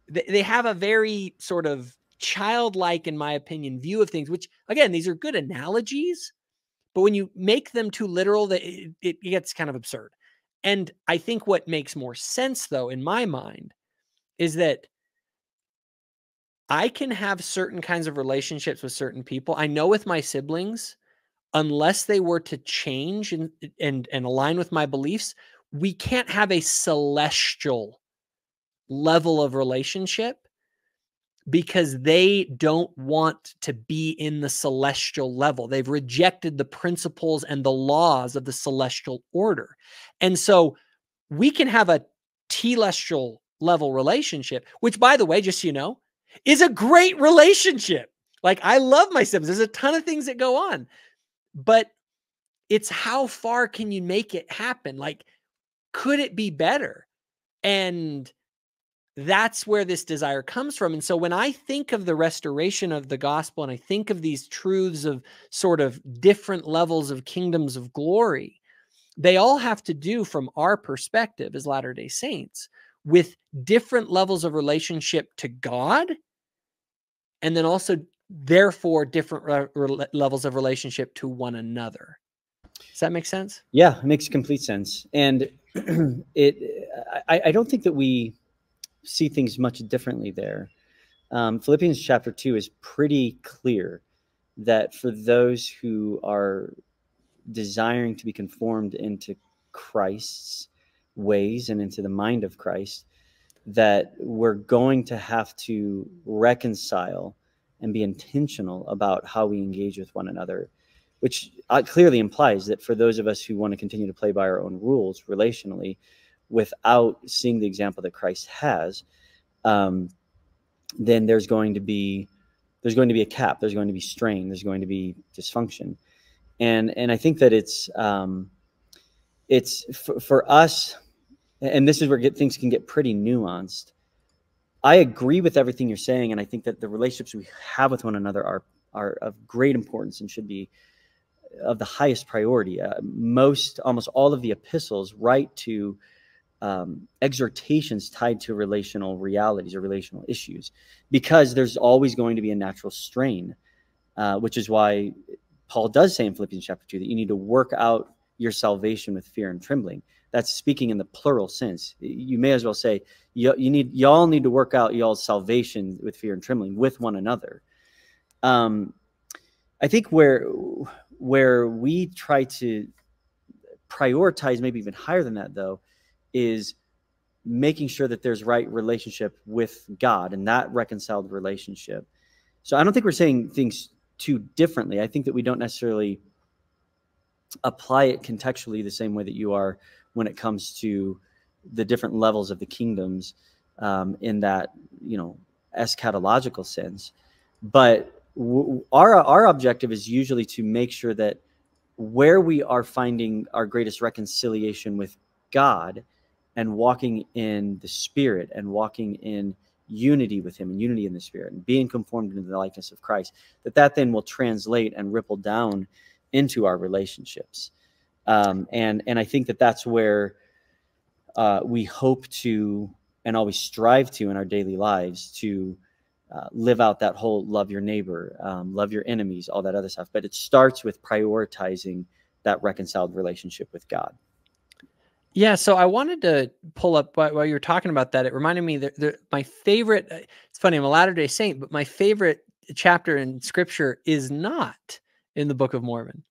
they have a very sort of childlike, in my opinion, view of things, which again, these are good analogies, but when you make them too literal, it gets kind of absurd. And I think what makes more sense, though, in my mind, is that I can have certain kinds of relationships with certain people. I know with my siblings, unless they were to change and align with my beliefs, we can't have a celestial level of relationship because they don't want to be in the celestial level. They've rejected the principles and the laws of the celestial order. And so we can have a telestial level relationship, which, by the way, just so you know, is a great relationship. Like, I love my siblings. There's a ton of things that go on, but it's how far can you make it happen? Like, could it be better? And that's where this desire comes from. And so when I think of the restoration of the gospel and I think of these truths of sort of different levels of kingdoms of glory, they all have to do, from our perspective as Latter-day Saints, with different levels of relationship to God, and then also, therefore, different levels of relationship to one another. Does that make sense? Yeah, it makes complete sense. And I don't think that we see things much differently there. Philippians chapter 2 is pretty clear that for those who are desiring to be conformed into Christ's ways and into the mind of Christ, that we're going to have to reconcile and be intentional about how we engage with one another, which clearly implies that for those of us who want to continue to play by our own rules relationally without seeing the example that Christ has, then there's going to be a cap, there's going to be strain, there's going to be dysfunction. And I think that it's for us, and this is where things can get pretty nuanced. I agree with everything you're saying, and I think that the relationships we have with one another are of great importance and should be of the highest priority. Almost all of the epistles write to exhortations tied to relational realities or relational issues, because there's always going to be a natural strain, which is why Paul does say in Philippians chapter 2 that you need to work out your salvation with fear and trembling. That's speaking in the plural sense. You may as well say y'all need to work out y'all's salvation with fear and trembling with one another. I think where we try to prioritize, maybe even higher than that, though, is making sure that there's right relationship with God and that reconciled relationship. So I don't think we're saying things too differently. I think that we don't necessarily apply it contextually the same way that you are when it comes to the different levels of the kingdoms, in that, eschatological sense. But our objective is usually to make sure that where we are finding our greatest reconciliation with God and walking in the Spirit and walking in unity with Him and unity in the Spirit and being conformed into the likeness of Christ, that then will translate and ripple down into our relationships. And I think that that's where we hope to and always strive to in our daily lives to live out that whole love your neighbor, love your enemies, all that other stuff. But it starts with prioritizing that reconciled relationship with God. Yeah, so I wanted to pull up while you were talking about that. It reminded me that my favorite, it's funny, I'm a Latter-day Saint, but my favorite chapter in Scripture is not in the Book of Mormon.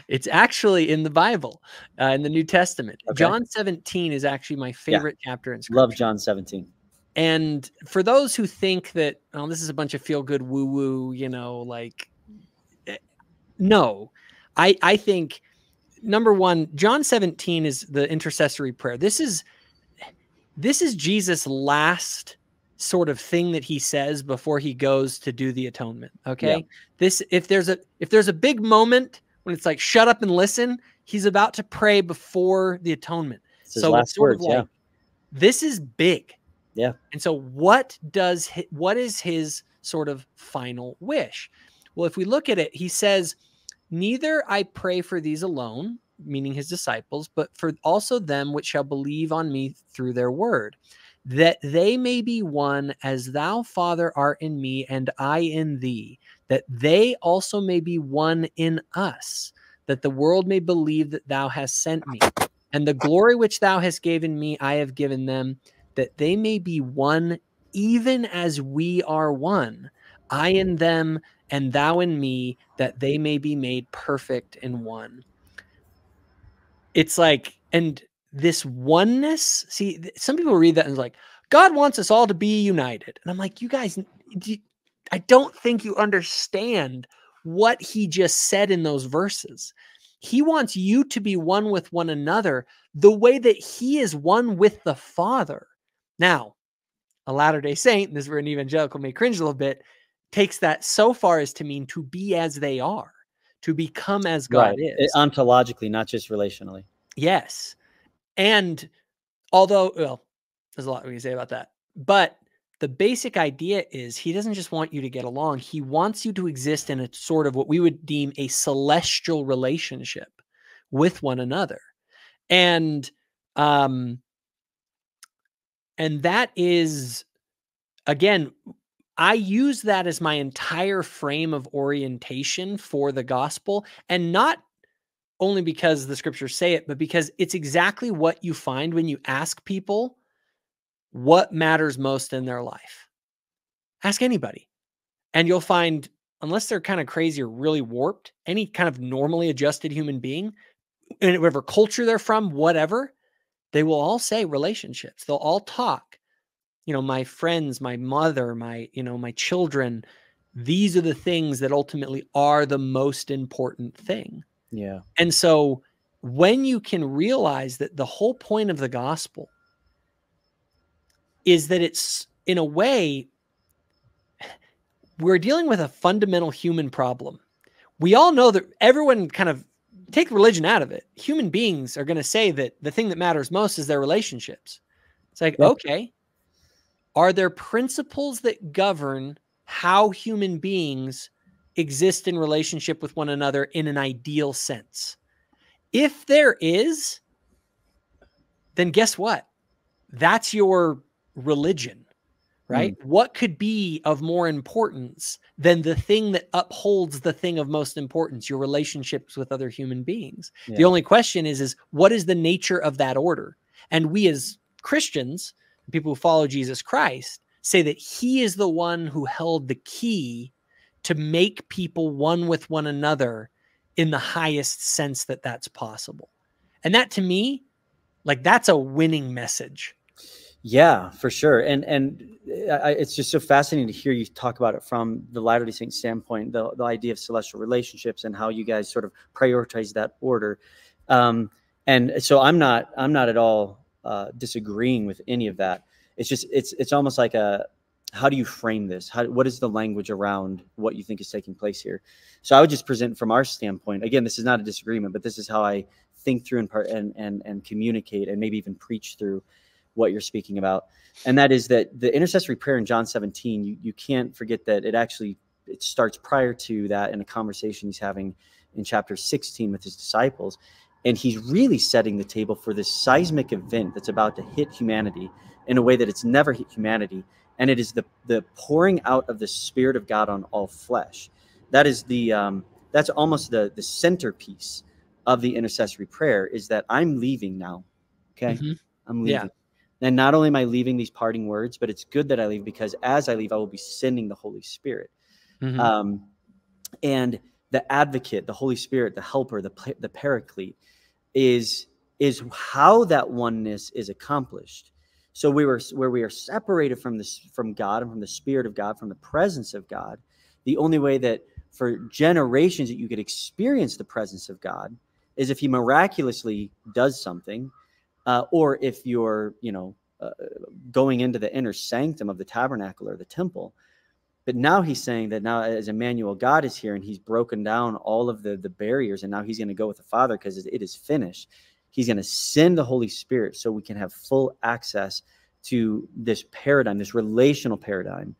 It's actually in the Bible, in the New Testament. Okay. John 17 is actually my favorite chapter in Scripture. Love John 17. And for those who think that, oh, this is a bunch of feel-good woo-woo, no. I think, number one, John 17 is the intercessory prayer. This is Jesus' last sort of thing that he says before he goes to do the atonement. Okay. Yeah. If there's a big moment when it's like, shut up and listen, he's about to pray before the atonement. So it's sort of like, this is big. Yeah. And so what is his sort of final wish? Well, if we look at it, he says, neither I pray for these alone, meaning his disciples, but for also them which shall believe on me through their word, that they may be one as thou, Father, art in me and I in thee, that they also may be one in us, that the world may believe that thou hast sent me. And the glory which thou hast given me, I have given them, that they may be one even as we are one, I in them and thou in me, that they may be made perfect in one. It's like, and this oneness, see, some people read that and it's like, God wants us all to be united. And I'm like, you guys, I don't think you understand what he just said in those verses. He wants you to be one with one another the way that he is one with the Father. Now, a Latter-day Saint, and this is where an evangelical may cringe a little bit, takes that so far as to mean to be as they are, to become as God is. Ontologically, not just relationally. Yes. And although, well, there's a lot we can say about that, but the basic idea is he doesn't just want you to get along. He wants you to exist in a sort of what we would deem a celestial relationship with one another. And that is, again, I use that as my entire frame of orientation for the gospel, and not only because the scriptures say it, but because it's exactly what you find when you ask people what matters most in their life. Ask anybody, and you'll find, unless they're kind of crazy or really warped, any kind of normally adjusted human being, in whatever culture they're from, whatever, they will all say relationships. They'll all talk. My friends, my mother, my children, these are the things that ultimately are the most important thing. Yeah. And so when you can realize that the whole point of the gospel is that it's in a way, we're dealing with a fundamental human problem. We all know that everyone kind of take religion out of it. Human beings are going to say that the thing that matters most is their relationships. It's like, Yep. okay, are there principles that govern how human beings exist in relationship with one another in an ideal sense? If there is, then guess what? That's your religion, right? What could be of more importance than the thing that upholds the thing of most importance, your relationships with other human beings? Yeah. The only question is what is the nature of that order? And we as Christians, people who follow Jesus Christ, say that he is the one who held the key to make people one with one another in the highest sense that that's possible. And that, to me, like, that's a winning message. Yeah, for sure. And it's just so fascinating to hear you talk about it from the Latter-day Saint standpoint, the idea of celestial relationships and how you guys sort of prioritize that order. And so I'm not at all disagreeing with any of that. It's just, it's almost like how do you frame this? What is the language around what you think is taking place here? So I would just present from our standpoint. Again, this is not a disagreement, but this is how I think through and communicate and maybe even preach through what you're speaking about. And that is that the intercessory prayer in John 17, you can't forget that it starts prior to that in a conversation he's having in chapter 16 with his disciples. And he's really setting the table for this seismic event that's about to hit humanity in a way that it's never hit humanity. And it is the pouring out of the Spirit of God on all flesh. That is that's almost the centerpiece of the intercessory prayer, is that I'm leaving now. Okay. Mm-hmm. I'm leaving. Yeah. And not only am I leaving these parting words, but it's good that I leave, because as I leave, I will be sending the Holy Spirit. Mm-hmm. And the advocate, the Holy Spirit, the helper, the paraclete is how that oneness is accomplished. So where we are separated from God and from the Spirit of God, from the presence of God, the only way that for generations that you could experience the presence of God is if he miraculously does something. Or if you're, going into the inner sanctum of the tabernacle or the temple. But now he's saying that now as Emmanuel, God is here and he's broken down all of the barriers, and now he's going to go with the Father because it is finished. He's going to send the Holy Spirit so we can have full access to this paradigm, this relational paradigm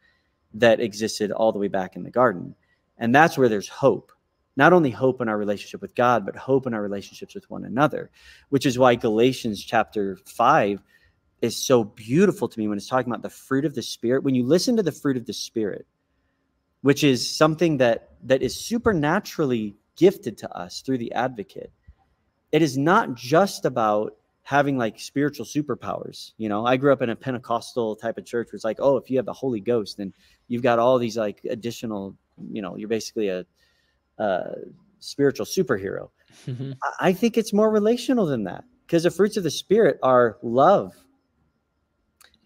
that existed all the way back in the garden. And that's where there's hope. Not only hope in our relationship with God, but hope in our relationships with one another, which is why Galatians chapter 5 is so beautiful to me when it's talking about the fruit of the Spirit. When you listen to the fruit of the Spirit, which is something that is supernaturally gifted to us through the advocate, it is not just about having like spiritual superpowers. I grew up in a Pentecostal type of church where it's like, oh, if you have the Holy Ghost, then you've got all these like additional, you're basically a spiritual superhero. Mm-hmm. I think it's more relational than that, because the fruits of the Spirit are love,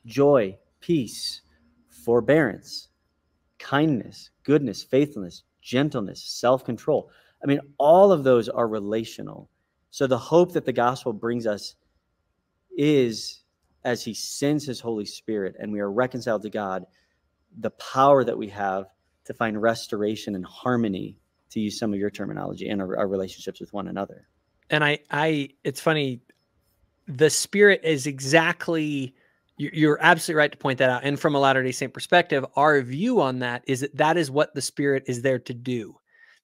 joy, peace, forbearance, kindness, goodness, faithfulness, gentleness, self-control. I mean, all of those are relational. So the hope that the gospel brings us is, as he sends his Holy Spirit and we are reconciled to God, the power that we have to find restoration and harmony, to use some of your terminology, in our relationships with one another. And it's funny, the Spirit is exactly, you're absolutely right to point that out. And from a Latter-day Saint perspective, our view on that is that is what the Spirit is there to do.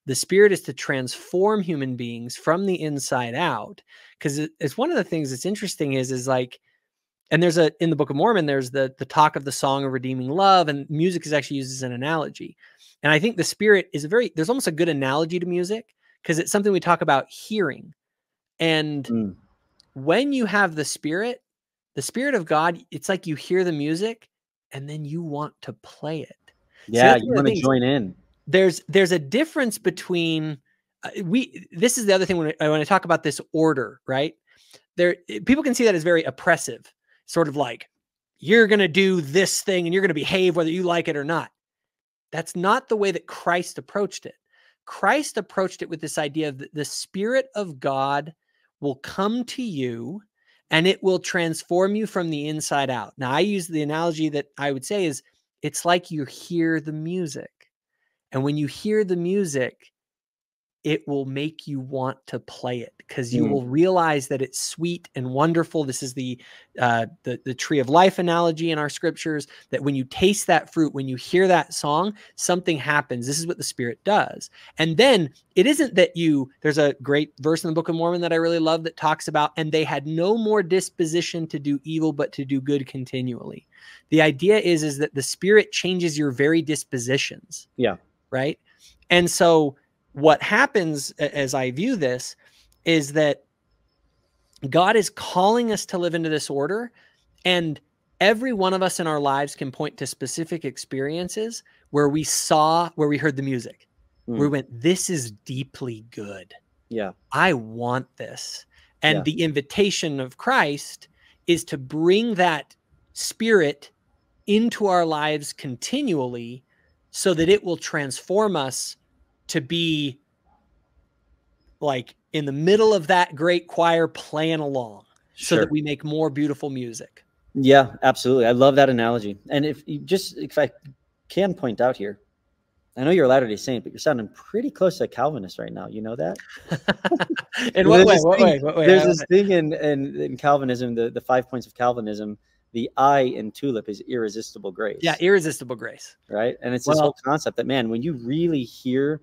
The Spirit is to transform human beings from the inside out. Because it's one of the things that's interesting is like, and there's in the Book of Mormon, there's the talk of the song of redeeming love, and music is actually used as an analogy. And I think the Spirit is there's almost a good analogy to music, because it's something we talk about hearing. And when you have the Spirit of God, it's like you hear the music and then you want to play it. Yeah, you want to join in. There's a difference between this is the other thing when I talk about this order, right? People can see that as very oppressive, sort of like, you're going to do this thing and you're going to behave whether you like it or not. That's not the way that Christ approached it. Christ approached it with this idea of the Spirit of God will come to you and it will transform you from the inside out. Now, I use the analogy that I would say is it's like you hear the music. And when you hear the music, it will make you want to play it because you will realize that it's sweet and wonderful. This is the tree of life analogy in our scriptures, that when you taste that fruit, when you hear that song, something happens. This is what the Spirit does. And then it isn't that there's a great verse in the Book of Mormon that I really love that talks about, and they had no more disposition to do evil, but to do good continually. The idea is that the Spirit changes your very dispositions. Yeah. Right. And so what happens, as I view this, is that God is calling us to live into this order, and every one of us in our lives can point to specific experiences where we heard the music, where we went, this is deeply good. Yeah. I want this. And the invitation of Christ is to bring that Spirit into our lives continually so that it will transform us to be like in the middle of that great choir playing along so that we make more beautiful music. Yeah, absolutely. I love that analogy. And if I can point out here, I know you're a Latter-day Saint, but you're sounding pretty close to a Calvinist right now. You know that? In what way? What way? There's this thing in Calvinism, the 5 points of Calvinism. The I in TULIP is irresistible grace. Yeah, irresistible grace. Right? And it's this whole concept that, man, when you really hear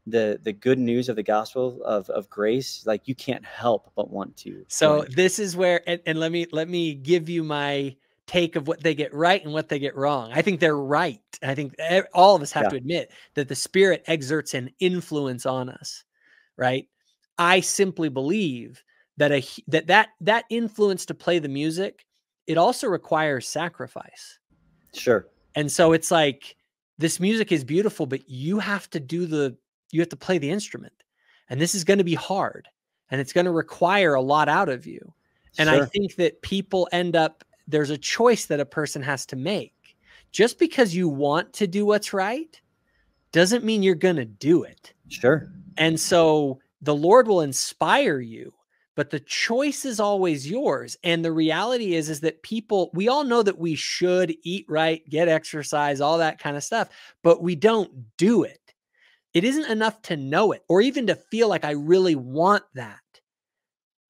the good news of the gospel of grace, like you can't help but want to. So this is where, and let me give you my take of what they get right and what they get wrong. I think they're right. I think all of us have to admit that the Spirit exerts an influence on us, right? I simply believe that that influence to play the music, it also requires sacrifice. Sure. And so it's like, this music is beautiful, but you have to play the instrument, and this is going to be hard, and it's going to require a lot out of you. And I think that people there's a choice that a person has to make. Just because you want to do what's right doesn't mean you're going to do it. Sure. And so the Lord will inspire you, but the choice is always yours. And the reality is that we all know that we should eat right, get exercise, all that kind of stuff, but we don't do it. It isn't enough to know it or even to feel like I really want that.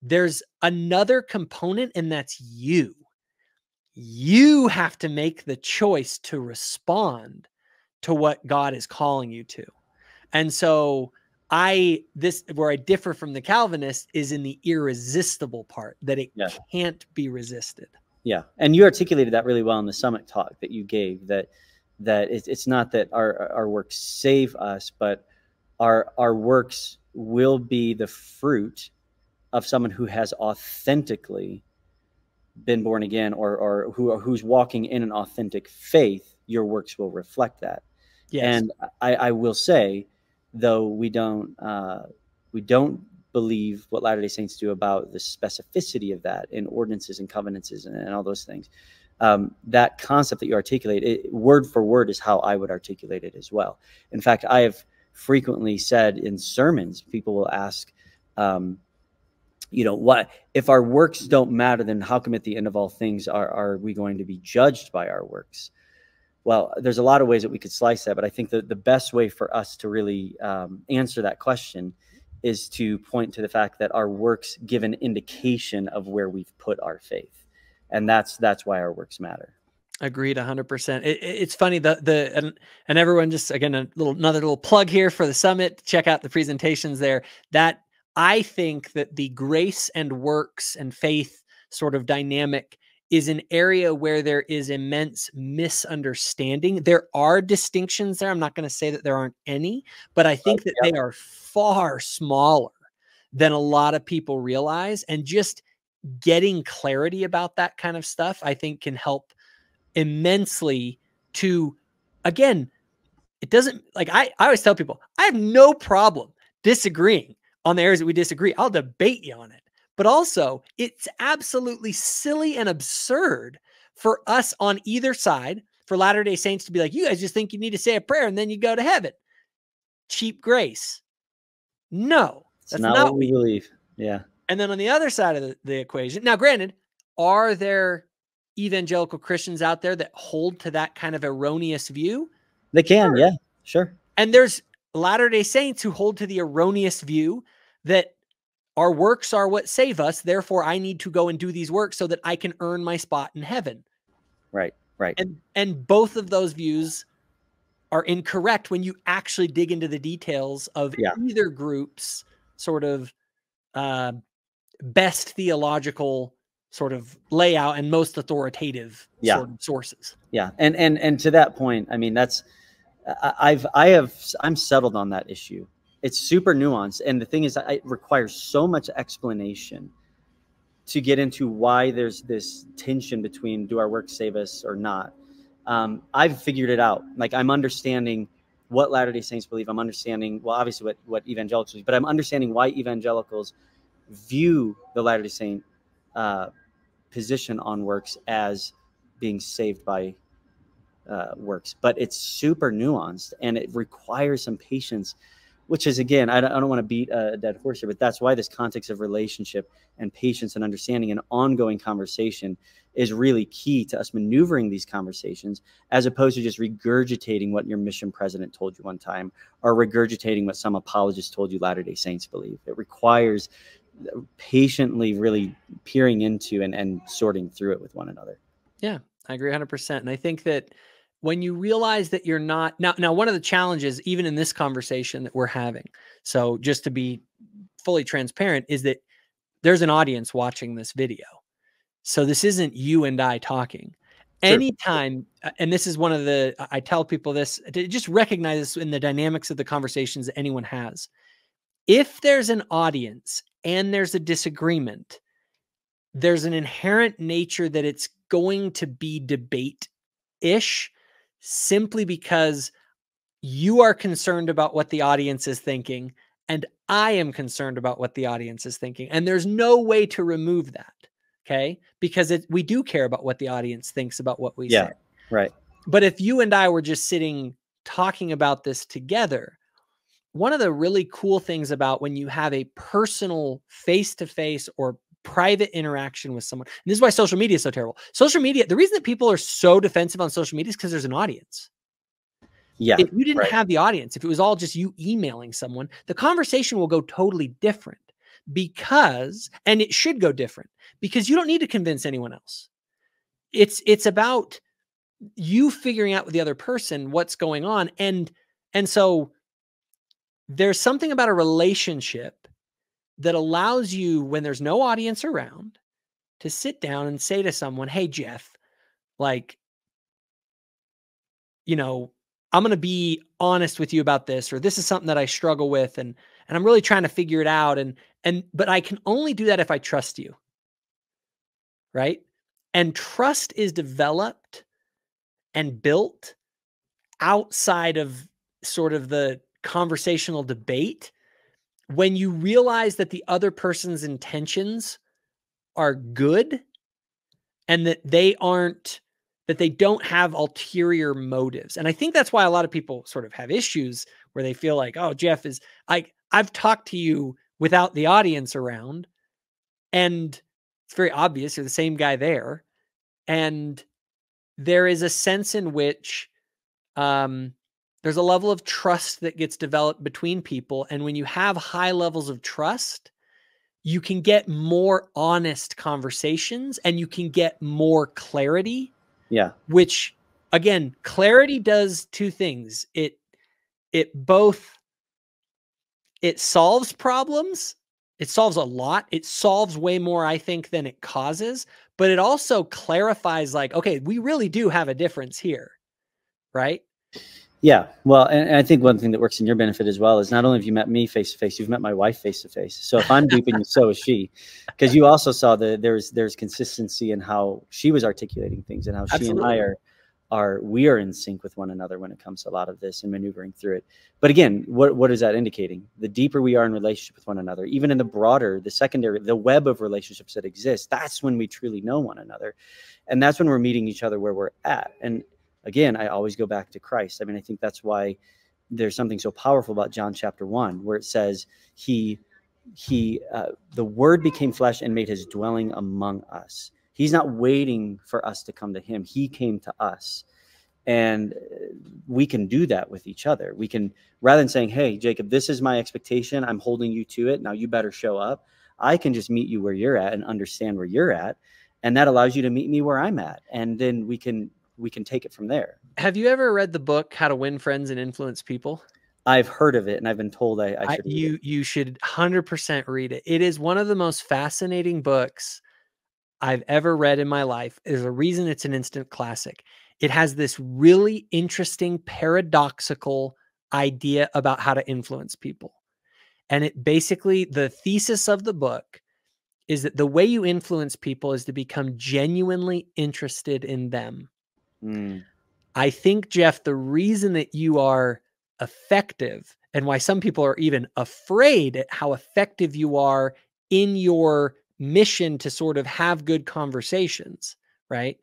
There's another component, and that's you. You have to make the choice to respond to what God is calling you to. And so where I differ from the Calvinists is in the irresistible part, that it can't be resisted. Yeah. And you articulated that really well in the summit talk that you gave, that it's not that our works save us, but our works will be the fruit of someone who has authentically been born again, or who's walking in an authentic faith. Your works will reflect that. Yes. And I will say, though, we don't believe what Latter-day Saints do about the specificity of that in ordinances and covenants and all those things. That concept that you articulate, word for word, is how I would articulate it as well. In fact, I have frequently said in sermons, people will ask, what if our works don't matter, then how come at the end of all things are we going to be judged by our works? Well, there's a lot of ways that we could slice that, but I think that the best way for us to really answer that question is to point to the fact that our works give an indication of where we've put our faith. And that's why our works matter. Agreed 100%. It's funny, and everyone, just again, another little plug here for the summit. Check out the presentations there. That I think that the grace and works and faith sort of dynamic is an area where there is immense misunderstanding. There are distinctions there. I'm not going to say that there aren't any, but I think that they are far smaller than a lot of people realize. And just getting clarity about that kind of stuff, I think, can help immensely to, again, it doesn't, like, I always tell people, I have no problem disagreeing on the areas that we disagree. I'll debate you on it. But also, it's absolutely silly and absurd for us on either side, for Latter-day Saints to be like, you guys just think you need to say a prayer and then you go to heaven. Cheap grace. No, that's not what we believe. Yeah. And then on the other side of the equation, now granted, are there evangelical Christians out there that hold to that kind of erroneous view? They can, Sure. yeah, sure. And there's Latter-day Saints who hold to the erroneous view that our works are what save us. Therefore, I need to go and do these works so that I can earn my spot in heaven. Right, right. And both of those views are incorrect when you actually dig into the details of either group's sort of best theological sort of layout and most authoritative sort of sources. Yeah. And to that point, I mean, I'm settled on that issue. It's super nuanced. And the thing is, it requires so much explanation to get into why there's this tension between do our works save us or not. I've figured it out. Like, I'm understanding what Latter-day Saints believe. I'm understanding, well, obviously what evangelicals believe, but I'm understanding why evangelicals view the Latter-day Saint position on works as being saved by works. But it's super nuanced, and it requires some patience, which is, again, I don't want to beat a dead horse here, but that's why this context of relationship and patience and understanding and ongoing conversation is really key to us maneuvering these conversations, as opposed to just regurgitating what your mission president told you one time, or regurgitating what some apologist told you Latter-day Saints believe. It requires patiently really peering into and sorting through it with one another. Yeah, I agree 100%. And I think that when you realize that you're not now, one of the challenges, even in this conversation that we're having, so just to be fully transparent, is that there's an audience watching this video. So this isn't you and I talking. Sure. Anytime, and this is one of the, I tell people this, to just recognize this in the dynamics of the conversations that anyone has. If there's an audience and there's a disagreement, there's an inherent nature that it's going to be debate-ish, simply because you are concerned about what the audience is thinking, and I am concerned about what the audience is thinking. And there's no way to remove that, okay? Because we do care about what the audience thinks about what we say. Right. But if you and I were just sitting talking about this together, one of the really cool things about when you have a personal face-to-face or private interaction with someone, and this is why social media is so terrible. Social media, the reason that people are so defensive on social media is because there's an audience. Yeah. If you didn't have the audience, if it was all just you emailing someone, the conversation will go totally different, because, and it should go different, because you don't need to convince anyone else. It's about you figuring out with the other person what's going on. And so there's something about a relationship that allows you, when there's no audience around, to sit down and say to someone, hey, Jeff, like, you know, I'm going to be honest with you about this, or this is something that I struggle with, and I'm really trying to figure it out. But I can only do that if I trust you. Right. And trust is developed and built outside of sort of the conversational debate when you realize that the other person's intentions are good, and that they don't have ulterior motives. And I think that's why a lot of people sort of have issues where they feel like, oh, Jeff is I've talked to you without the audience around, and it's very obvious you're the same guy there. And there is a sense in which there's a level of trust that gets developed between people. And when you have high levels of trust, you can get more honest conversations, and you can get more clarity. Yeah. Which, again, clarity does two things. It solves problems. It solves a lot. It solves way more, I think, than it causes. But it also clarifies, like, okay, we really do have a difference here, right? Yeah. Well, and I think one thing that works in your benefit as well is not only have you met me face to face, you've met my wife face to face. So if I'm deep in you, so is she, because you also saw that there's consistency in how she was articulating things, and how she and I we are in sync with one another when it comes to a lot of this and maneuvering through it. But again, what is that indicating? The deeper we are in relationship with one another, even in the broader, the secondary, the web of relationships that exist, that's when we truly know one another. And that's when we're meeting each other where we're at. And again, I always go back to Christ. I mean, I think that's why there's something so powerful about John chapter 1, where it says he the Word became flesh and made his dwelling among us. He's not waiting for us to come to him. He came to us. And we can do that with each other. We can, rather than saying, hey, Jacob, this is my expectation, I'm holding you to it, now you better show up. I can just meet you where you're at and understand where you're at. And that allows you to meet me where I'm at. And then we can take it from there. Have you ever read the book, How to Win Friends and Influence People? I've heard of it, and I've been told I should read it. You should 100% read it. It is one of the most fascinating books I've ever read in my life. There's a reason it's an instant classic. It has this really interesting, paradoxical idea about how to influence people. And it basically, the thesis of the book is that the way you influence people is to become genuinely interested in them. I think, Jeff, the reason that you are effective and why some people are even afraid at how effective you are in your mission to sort of have good conversations, right,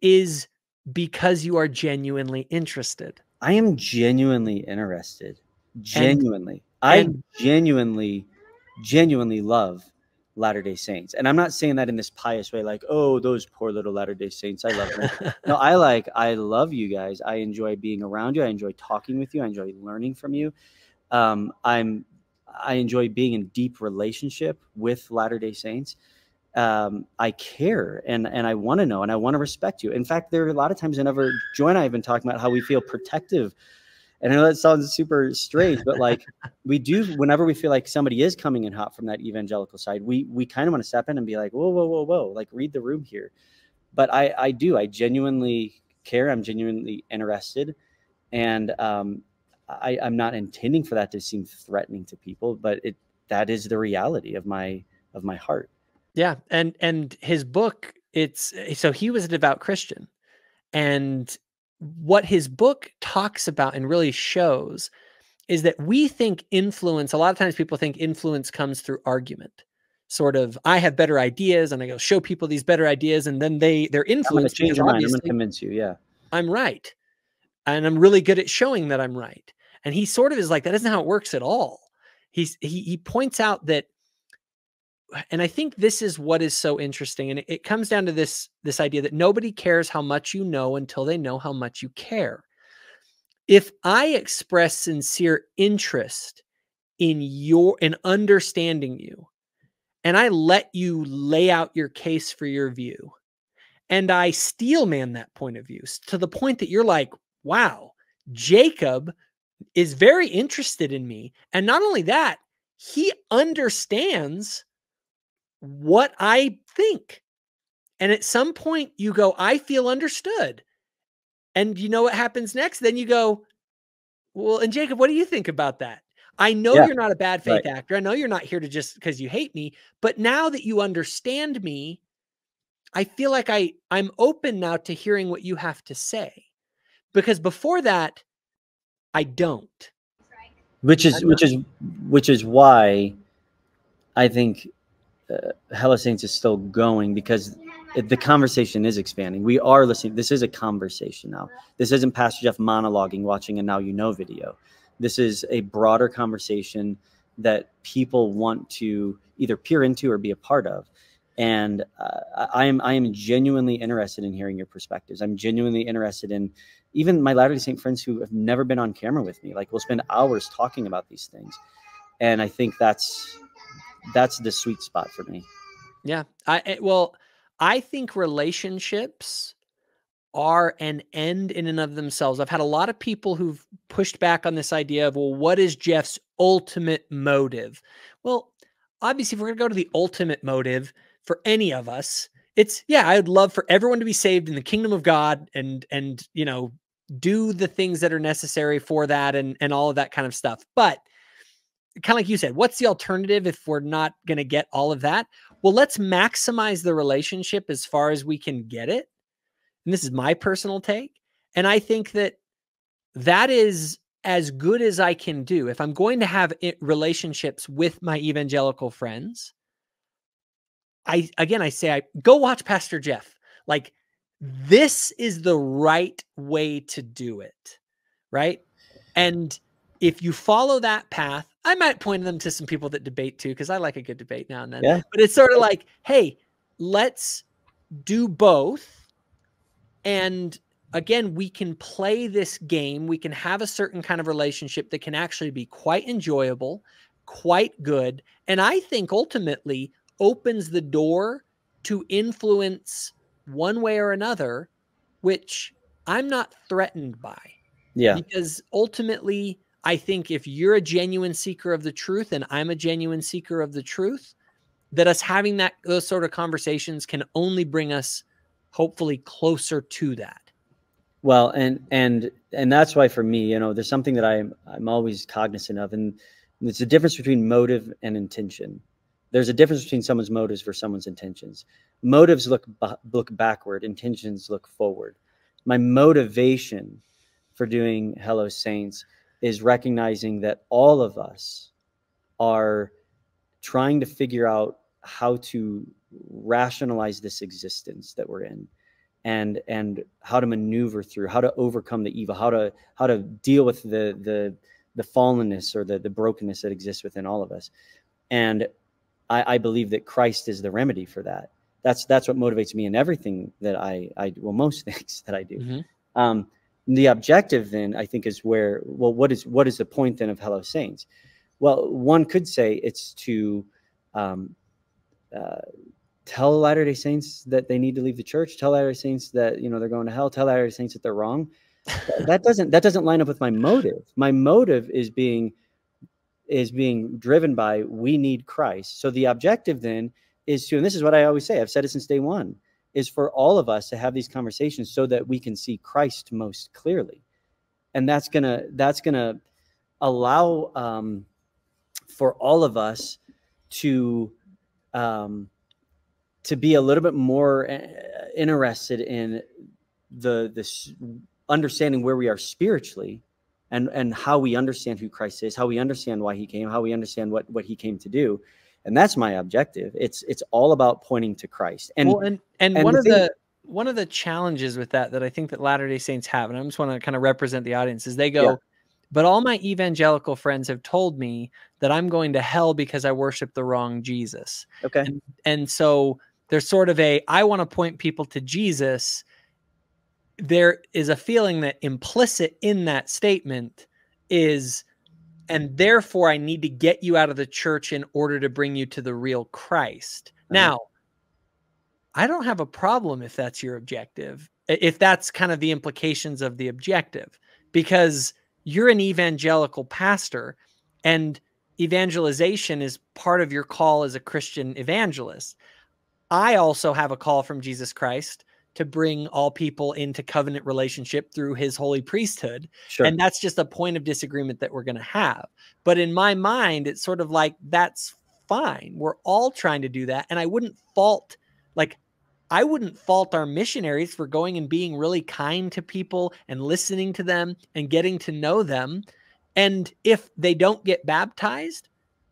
is because you are genuinely interested. I am genuinely interested. Genuinely. I genuinely love Latter-day Saints. And I'm not saying that in this pious way, like, oh, those poor little Latter-day Saints, I love them. No, I love you guys. I enjoy being around you. I enjoy talking with you. I enjoy learning from you. I enjoy being in deep relationship with Latter-day Saints. I care and I want to know and I want to respect you. In fact, there are a lot of times whenever Joy and I have been talking about how we feel protective. And I know that sounds super strange, but like we do, whenever we feel like somebody is coming in hot from that evangelical side, we kind of want to step in and be like, whoa, like read the room here. But I genuinely care. I'm genuinely interested. And I'm not intending for that to seem threatening to people, but that is the reality of my heart. Yeah. And his book, so he was a devout Christian, and what his book talks about and really shows is that we think influence, a lot of times people think influence comes through argument. Sort of, I have better ideas and I go show people these better ideas, and then they're influenced. I'm going to change your mind. I'm going to convince you. Yeah. I'm right. And I'm really good at showing that I'm right. And he sort of is like, that isn't how it works at all. He points out that, and I think this is what is so interesting. And it comes down to this idea that nobody cares how much you know until they know how much you care. If I express sincere interest in understanding you, and I let you lay out your case for your view, and I steelman that point of view to the point that you're like, wow, Jacob is very interested in me. And not only that, he understands what I think. And at some point you go, I feel understood. And you know what happens next? Then you go, well, and Jacob, what do you think about that? I know you're not a bad faith actor. I know you're not here to just because you hate me, but now that you understand me, I feel like I'm open now to hearing what you have to say, because before that, I don't. Which is why I think Hello Saints is still going, because the conversation is expanding. We are listening. This is a conversation now. This isn't Pastor Jeff monologuing, watching a Now You Know video. This is a broader conversation that people want to either peer into or be a part of. And I am genuinely interested in hearing your perspectives. I'm genuinely interested in even my Latter-day Saint friends who have never been on camera with me. Like, we'll spend hours talking about these things. And I think that's the sweet spot for me. Yeah. I think relationships are an end in and of themselves. I've had a lot of people who've pushed back on this idea of, well, what is Jeff's ultimate motive? Well, obviously, if we're going to go to the ultimate motive for any of us, it's, yeah, I'd love for everyone to be saved in the kingdom of God and, you know, do the things that are necessary for that and all of that kind of stuff. But kind of like you said, what's the alternative if we're not going to get all of that? Well, let's maximize the relationship as far as we can get it. And this is my personal take. And I think that is as good as I can do. If I'm going to have relationships with my evangelical friends, I say, go watch Pastor Jeff. Like, this is the right way to do it. Right. And if you follow that path, I might point them to some people that debate too, because I like a good debate now and then. Yeah. But it's sort of like, hey, let's do both. And again, we can play this game. We can have a certain kind of relationship that can actually be quite enjoyable, quite good. And I think ultimately opens the door to influence one way or another, which I'm not threatened by. Yeah. Because ultimately, I think if you're a genuine seeker of the truth and I'm a genuine seeker of the truth, that us having those sort of conversations can only bring us hopefully closer to that. Well, and that's why for me, there's something that I'm always cognizant of, and it's a difference between motive and intention. There's a difference between someone's motives versus someone's intentions. Motives look backward, intentions look forward. My motivation for doing Hello Saints is recognizing that all of us are trying to figure out how to rationalize this existence that we're in, and how to maneuver through, how to overcome the evil, how to deal with the fallenness or the brokenness that exists within all of us. And I believe that Christ is the remedy for that. That's what motivates me in everything that most things that I do. Mm-hmm. The objective then, I think, is where, well, what is the point then of Hello Saints? Well, one could say it's to tell Latter-day Saints that they need to leave the church, tell Latter-day Saints that, they're going to hell, tell Latter-day Saints that they're wrong. That doesn't line up with my motive. My motive is being driven by, we need Christ. So the objective then is to, and this is what I always say, I've said it since day one, is for all of us to have these conversations so that we can see Christ most clearly. And that's gonna allow for all of us to be a little bit more interested in this understanding where we are spiritually, and how we understand who Christ is, how we understand why he came, how we understand what he came to do. And that's my objective. It's all about pointing to Christ. And one of the challenges with that I think that Latter-day Saints have, and I just want to kind of represent the audience, is they go, yeah, but all my evangelical friends have told me that I'm going to hell because I worship the wrong Jesus. Okay. And so there's sort of I want to point people to Jesus. There is a feeling that implicit in that statement is, and therefore I need to get you out of the church in order to bring you to the real Christ. Now, I don't have a problem if that's your objective, if that's kind of the implications of the objective, because you're an evangelical pastor and evangelization is part of your call as a Christian evangelist. I also have a call from Jesus Christ to bring all people into covenant relationship through his holy priesthood. Sure. And that's just a point of disagreement that we're going to have. But in my mind, it's sort of like, that's fine. We're all trying to do that. And I wouldn't fault our missionaries for going and being really kind to people and listening to them and getting to know them. And if they don't get baptized,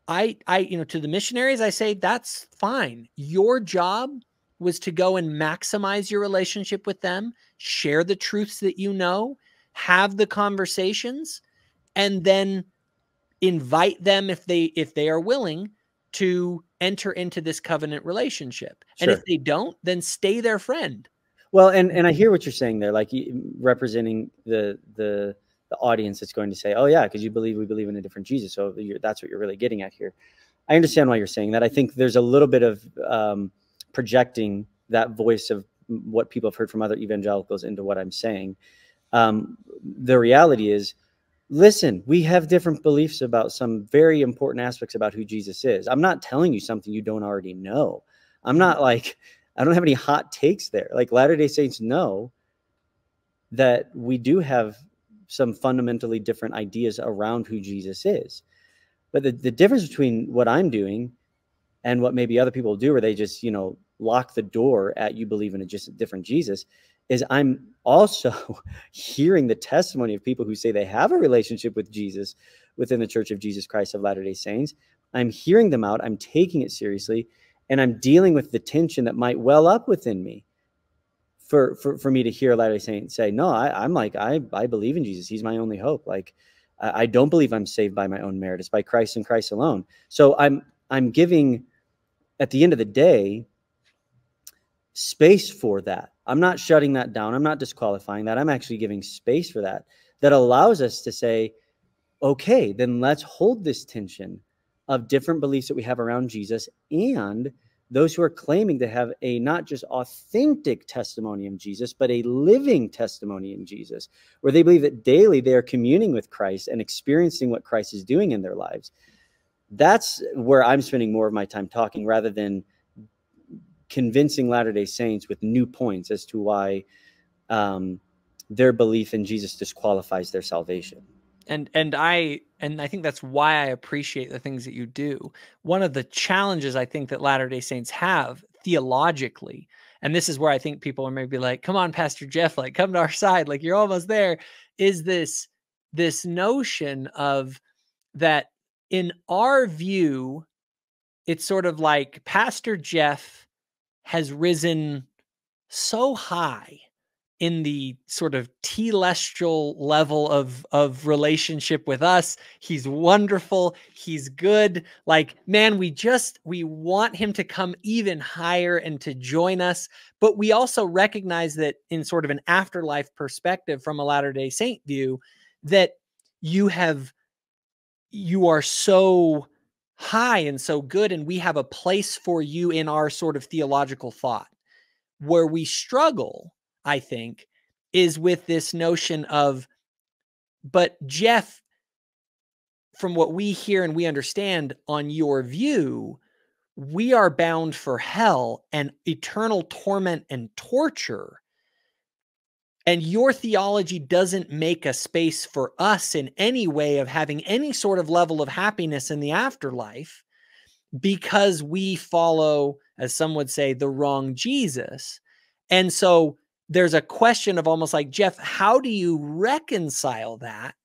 I to the missionaries, I say, that's fine. Your job was to go and maximize your relationship with them, share the truths that you know, have the conversations, and then invite them, if they are willing, to enter into this covenant relationship. Sure. And if they don't, then stay their friend. Well, and I hear what you're saying there, like representing the audience that's going to say, oh yeah, because we believe in a different Jesus. So that's what you're really getting at here. I understand why you're saying that. I think there's a little bit of projecting that voice of what people have heard from other evangelicals into what I'm saying. The reality is, listen, we have different beliefs about some very important aspects about who Jesus is. I'm not telling you something you don't already know. I'm not like, I don't have any hot takes there. Like, Latter-day Saints know that we do have some fundamentally different ideas around who Jesus is. But the difference between what I'm doing and what maybe other people do, where they just, lock the door at, you believe in a just different Jesus, is I'm also hearing the testimony of people who say they have a relationship with Jesus within the Church of Jesus Christ of Latter-day Saints. I'm hearing them out. I'm taking it seriously, and I'm dealing with the tension that might well up within me for me to hear a Latter-day Saint say, no, I believe in Jesus. He's my only hope. Like, I don't believe I'm saved by my own merit. It's by Christ and Christ alone. So I'm giving, at the end of the day, space for that. I'm not shutting that down. I'm not disqualifying that. I'm actually giving space for that. That allows us to say, okay, then let's hold this tension of different beliefs that we have around Jesus and those who are claiming to have a not just authentic testimony of Jesus, but a living testimony in Jesus, where they believe that daily they are communing with Christ and experiencing what Christ is doing in their lives. That's where I'm spending more of my time talking, rather than convincing Latter-day Saints with new points as to why their belief in Jesus disqualifies their salvation. And I think that's why I appreciate the things that you do. One of the challenges I think that Latter-day Saints have theologically, and this is where I think people are maybe like, come on, Pastor Jeff, like come to our side, like you're almost there, is this notion of that in our view, it's sort of like Pastor Jeff has risen so high in the sort of telestial level of relationship with us. He's wonderful. He's good. Like, man, we want him to come even higher and to join us. But we also recognize that in sort of an afterlife perspective from a Latter-day Saint view, that you are so high and so good, and we have a place for you in our sort of theological thought. Where we struggle, I think, is with this notion of, but Jeff, from what we hear and we understand on your view, we are bound for hell and eternal torment and torture. And your theology doesn't make a space for us in any way of having any sort of level of happiness in the afterlife, because we follow, as some would say, the wrong Jesus. And so there's a question of almost like, Jeff, how do you reconcile that?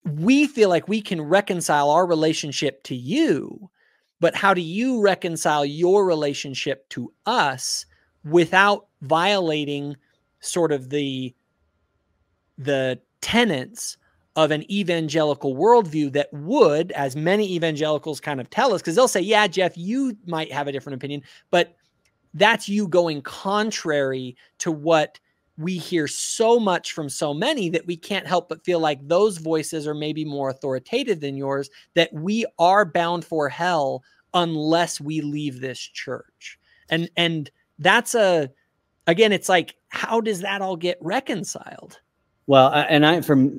We feel like we can reconcile our relationship to you, but how do you reconcile your relationship to us without violating sort of the tenets of an evangelical worldview that would, as many evangelicals kind of tell us, because they'll say, yeah, Jeff, you might have a different opinion, but that's you going contrary to what we hear so much from so many, that we can't help but feel like those voices are maybe more authoritative than yours, that we are bound for hell unless we leave this church. And that's again, it's like, how does that all get reconciled? Well, and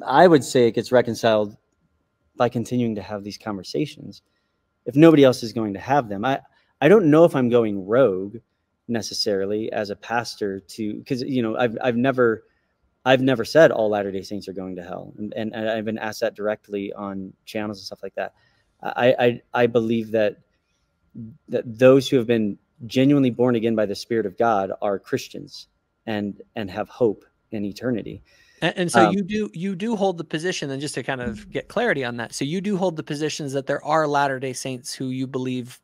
I would say it gets reconciled by continuing to have these conversations. If nobody else is going to have them, I don't know if I'm going rogue necessarily as a pastor, because I've never said all Latter-day Saints are going to hell, and I've been asked that directly on channels and stuff like that. I believe that those who have been genuinely born again by the Spirit of God are Christians and have hope in eternity. And so you do hold the position, and just to kind of get clarity on that, so you do hold the positions that there are Latter-day Saints who you believe,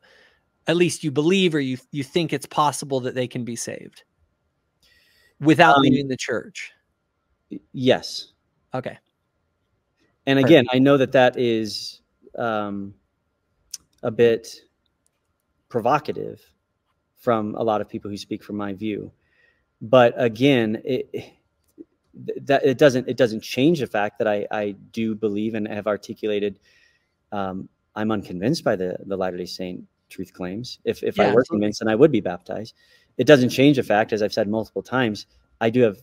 at least you believe, or you think it's possible that they can be saved without leaving the church. Yes. Okay. And again, I know that is a bit provocative from a lot of people who speak from my view, but again, it doesn't change the fact that I do believe and have articulated. I'm unconvinced by the Latter-day Saint truth claims. If I were convinced, then I would be baptized. It doesn't change the fact, as I've said multiple times, I do have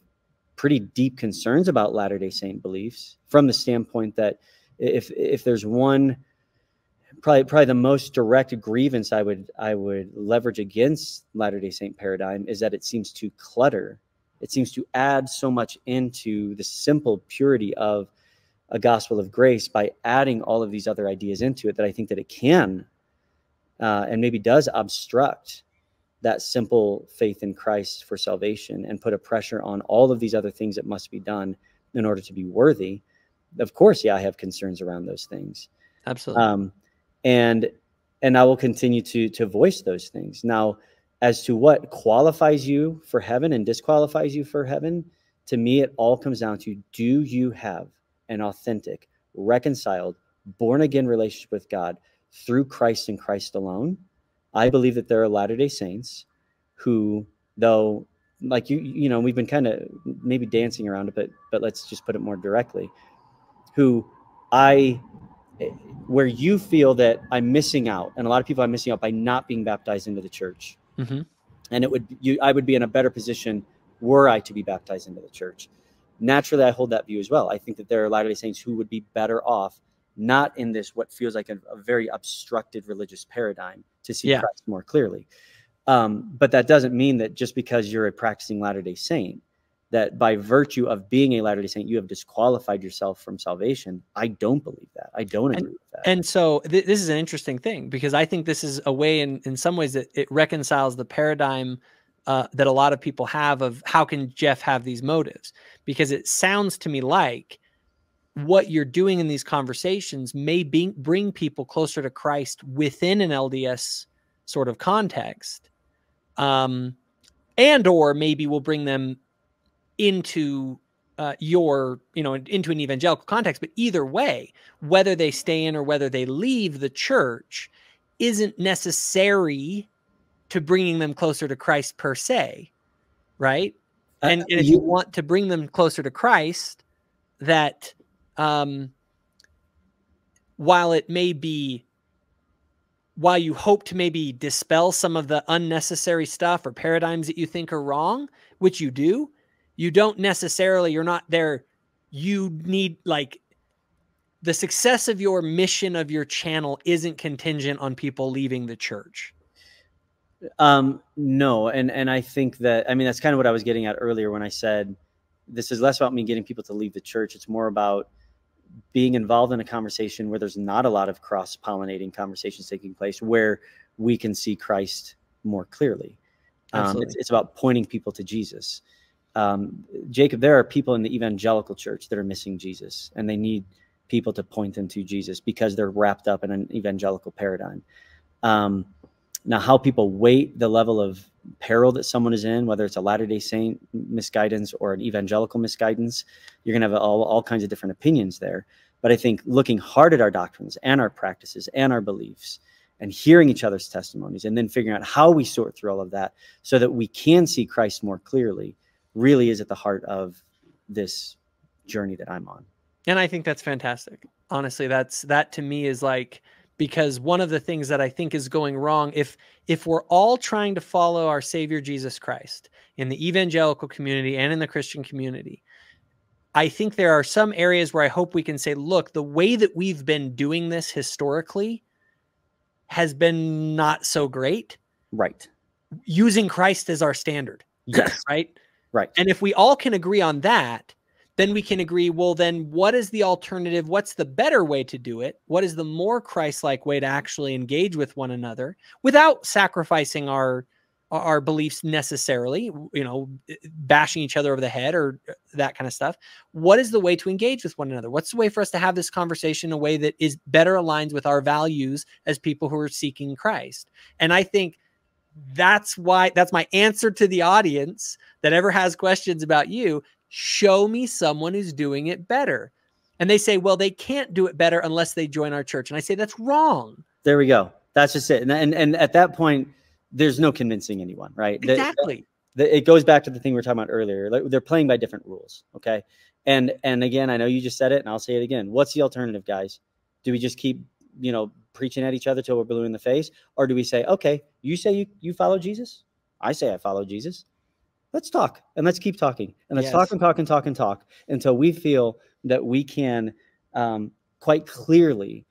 pretty deep concerns about Latter-day Saint beliefs, from the standpoint that if there's one, probably the most direct grievance I would leverage against Latter-day Saint paradigm is that it seems to clutter. It seems to add so much into the simple purity of a gospel of grace by adding all of these other ideas into it, that I think that it can and maybe does obstruct that simple faith in Christ for salvation, and put a pressure on all of these other things that must be done in order to be worthy. Of course, yeah, I have concerns around those things. Absolutely. And I will continue to voice those things. Now, as to what qualifies you for heaven and disqualifies you for heaven, to me, it all comes down to, do you have and authentic, reconciled, born-again relationship with God through Christ and Christ alone, I believe that there are Latter-day Saints who, though, like you know, we've been kind of maybe dancing around it, but let's just put it more directly, who where you feel that I'm missing out, and a lot of people are missing out by not being baptized into the church. Mm-hmm. And I would be in a better position were I to be baptized into the church. Naturally, I hold that view as well. I think that there are Latter-day Saints who would be better off not in this, what feels like a very obstructed religious paradigm, to see Christ more clearly. But that doesn't mean that just because you're a practicing Latter-day Saint, that by virtue of being a Latter-day Saint, you have disqualified yourself from salvation. I don't believe that. I don't agree with that. And so this is an interesting thing, because I think this is a way in some ways that it reconciles the paradigm that a lot of people have of how can Jeff have these motives? Because it sounds to me like what you're doing in these conversations may bring people closer to Christ within an LDS sort of context, and or maybe will bring them into into an evangelical context. But either way, whether they stay in or whether they leave the church isn't necessary to bringing them closer to Christ per se, right? And if you want to bring them closer to Christ, that while you hope to maybe dispel some of the unnecessary stuff or paradigms that you think are wrong, which you do, you don't necessarily, you're not there. You need, like, the success of your mission of your channel isn't contingent on people leaving the church. No. And I think that, I mean, that's kind of what I was getting at earlier when I said, this is less about me getting people to leave the church. It's more about being involved in a conversation where there's not a lot of cross-pollinating conversations taking place, where we can see Christ more clearly. It's about pointing people to Jesus. Jacob, there are people in the evangelical church that are missing Jesus, and they need people to point them to Jesus because they're wrapped up in an evangelical paradigm. Now, how people weight the level of peril that someone is in, whether it's a Latter-day Saint misguidance or an evangelical misguidance, you're going to have all kinds of different opinions there. But I think looking hard at our doctrines and our practices and our beliefs and hearing each other's testimonies and then figuring out how we sort through all of that so that we can see Christ more clearly really is at the heart of this journey that I'm on. And I think that's fantastic. Honestly, that to me is like, because one of the things that I think is going wrong, if we're all trying to follow our Savior Jesus Christ in the evangelical community and in the Christian community, I think there are some areas where I hope we can say, look, the way that we've been doing this historically has been not so great. Right. Using Christ as our standard. Yes. Right? Right. And if we all can agree on that, then we can agree, well, then what is the alternative? What's the better way to do it? What is the more Christ-like way to actually engage with one another without sacrificing our beliefs necessarily, bashing each other over the head or that kind of stuff? What is the way to engage with one another? What's the way for us to have this conversation in a way that is better aligns with our values as people who are seeking Christ? And I think that's my answer to the audience that ever has questions about you. Show me someone who's doing it better. And they say, well, they can't do it better unless they join our church. And I say, that's wrong. There we go. That's just it. And at that point, there's no convincing anyone, right? Exactly. It goes back to the thing we were talking about earlier. Like, they're playing by different rules. Okay. And again, I know you just said it and I'll say it again. What's the alternative, guys? Do we just keep, preaching at each other till we're blue in the face? Or do we say, okay, you say you follow Jesus? I say I follow Jesus. Let's talk and let's keep talking and let's talk and talk and talk and talk until we feel that we can quite clearly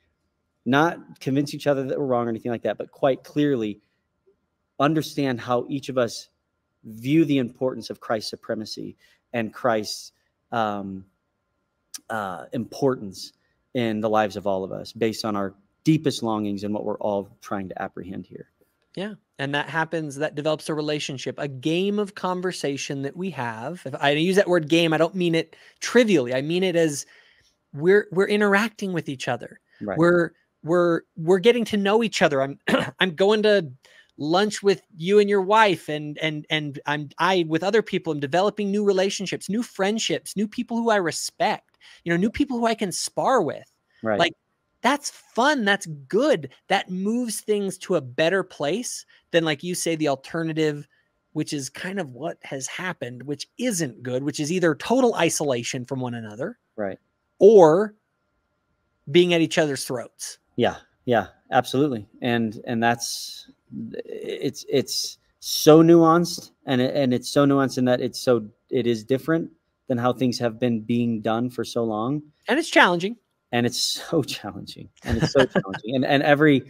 not convince each other that we're wrong or anything like that, but quite clearly understand how each of us view the importance of Christ's supremacy and Christ's importance in the lives of all of us based on our deepest longings and what we're all trying to apprehend here. Yeah. And that develops a relationship, a game of conversation that we have. If I use that word game, I don't mean it trivially. I mean it as we're interacting with each other. Right. We're getting to know each other. I'm going to lunch with you and your wife and I with other people. I'm developing new relationships, new friendships, new people who I respect. new people who I can spar with. Right. Like, that's fun. That's good. That moves things to a better place than, like you say, the alternative, which is kind of what has happened, which isn't good, which is either total isolation from one another, right, or being at each other's throats. Yeah, absolutely. And that's, it's so nuanced, and it's so nuanced in that it is different than how things have been being done for so long. And it's challenging. And it's so challenging. And every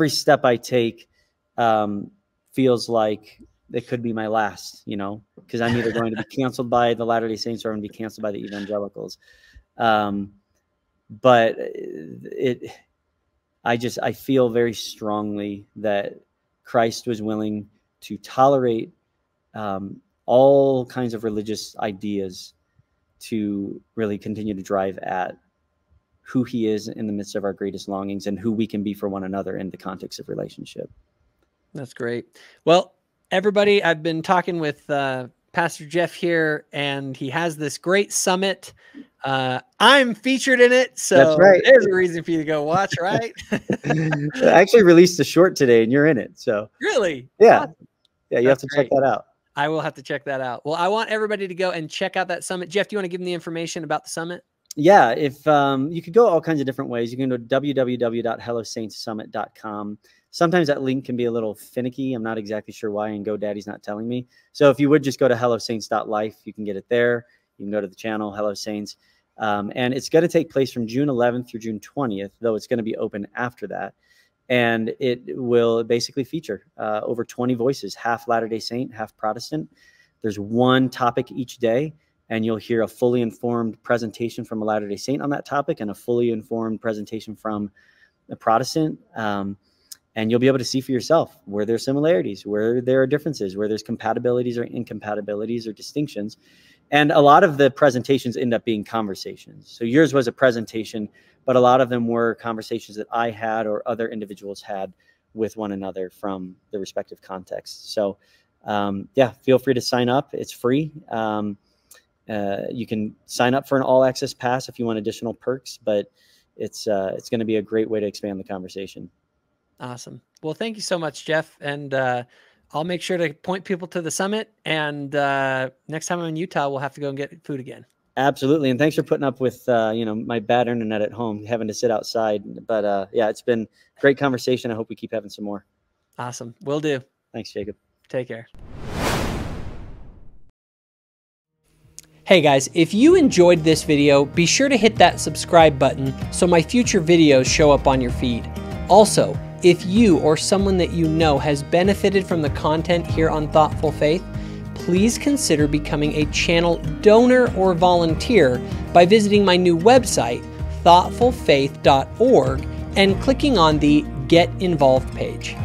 step I take feels like it could be my last, because I'm either going to be canceled by the Latter-day Saints or I'm going to be canceled by the Evangelicals. But I feel very strongly that Christ was willing to tolerate all kinds of religious ideas to really continue to drive at who he is in the midst of our greatest longings and who we can be for one another in the context of relationship. That's great. Well, everybody, I've been talking with Pastor Jeff here, and he has this great summit. I'm featured in it, so that's right. There's a reason for you to go watch, right? I actually released a short today, and you're in it. So really, yeah, you have to check that out. I will have to check that out. Well, I want everybody to go and check out that summit. Jeff, do you want to give them the information about the summit? Yeah, if you could go all kinds of different ways. You can go to www.hellosaintssummit.com. Sometimes that link can be a little finicky. I'm not exactly sure why, and GoDaddy's not telling me. So if you would just go to hellosaints.life, you can get it there. You can go to the channel, Hello Saints. And it's going to take place from June 11th through June 20th, though it's going to be open after that. And it will basically feature over 20 voices, half Latter-day Saint, half Protestant. There's one topic each day, and you'll hear a fully informed presentation from a Latter-day Saint on that topic and a fully informed presentation from a Protestant. And you'll be able to see for yourself where there's similarities, where there are differences, where there's compatibilities or incompatibilities or distinctions. And a lot of the presentations end up being conversations. So yours was a presentation, but a lot of them were conversations that I had or other individuals had with one another from the respective contexts. So yeah, feel free to sign up. It's free. You can sign up for an all access pass if you want additional perks, but it's going to be a great way to expand the conversation. Awesome. Well, thank you so much, Jeff. And I'll make sure to point people to the summit. And next time I'm in Utah, we'll have to go and get food again. Absolutely. And thanks for putting up with, my bad internet at home, having to sit outside. But yeah, it's been a great conversation. I hope we keep having some more. Awesome. Will do. Thanks, Jacob. Take care. Hey guys, if you enjoyed this video, be sure to hit that subscribe button so my future videos show up on your feed. Also, if you or someone that you know has benefited from the content here on Thoughtful Faith, please consider becoming a channel donor or volunteer by visiting my new website, thoughtfulfaith.org, and clicking on the Get Involved page.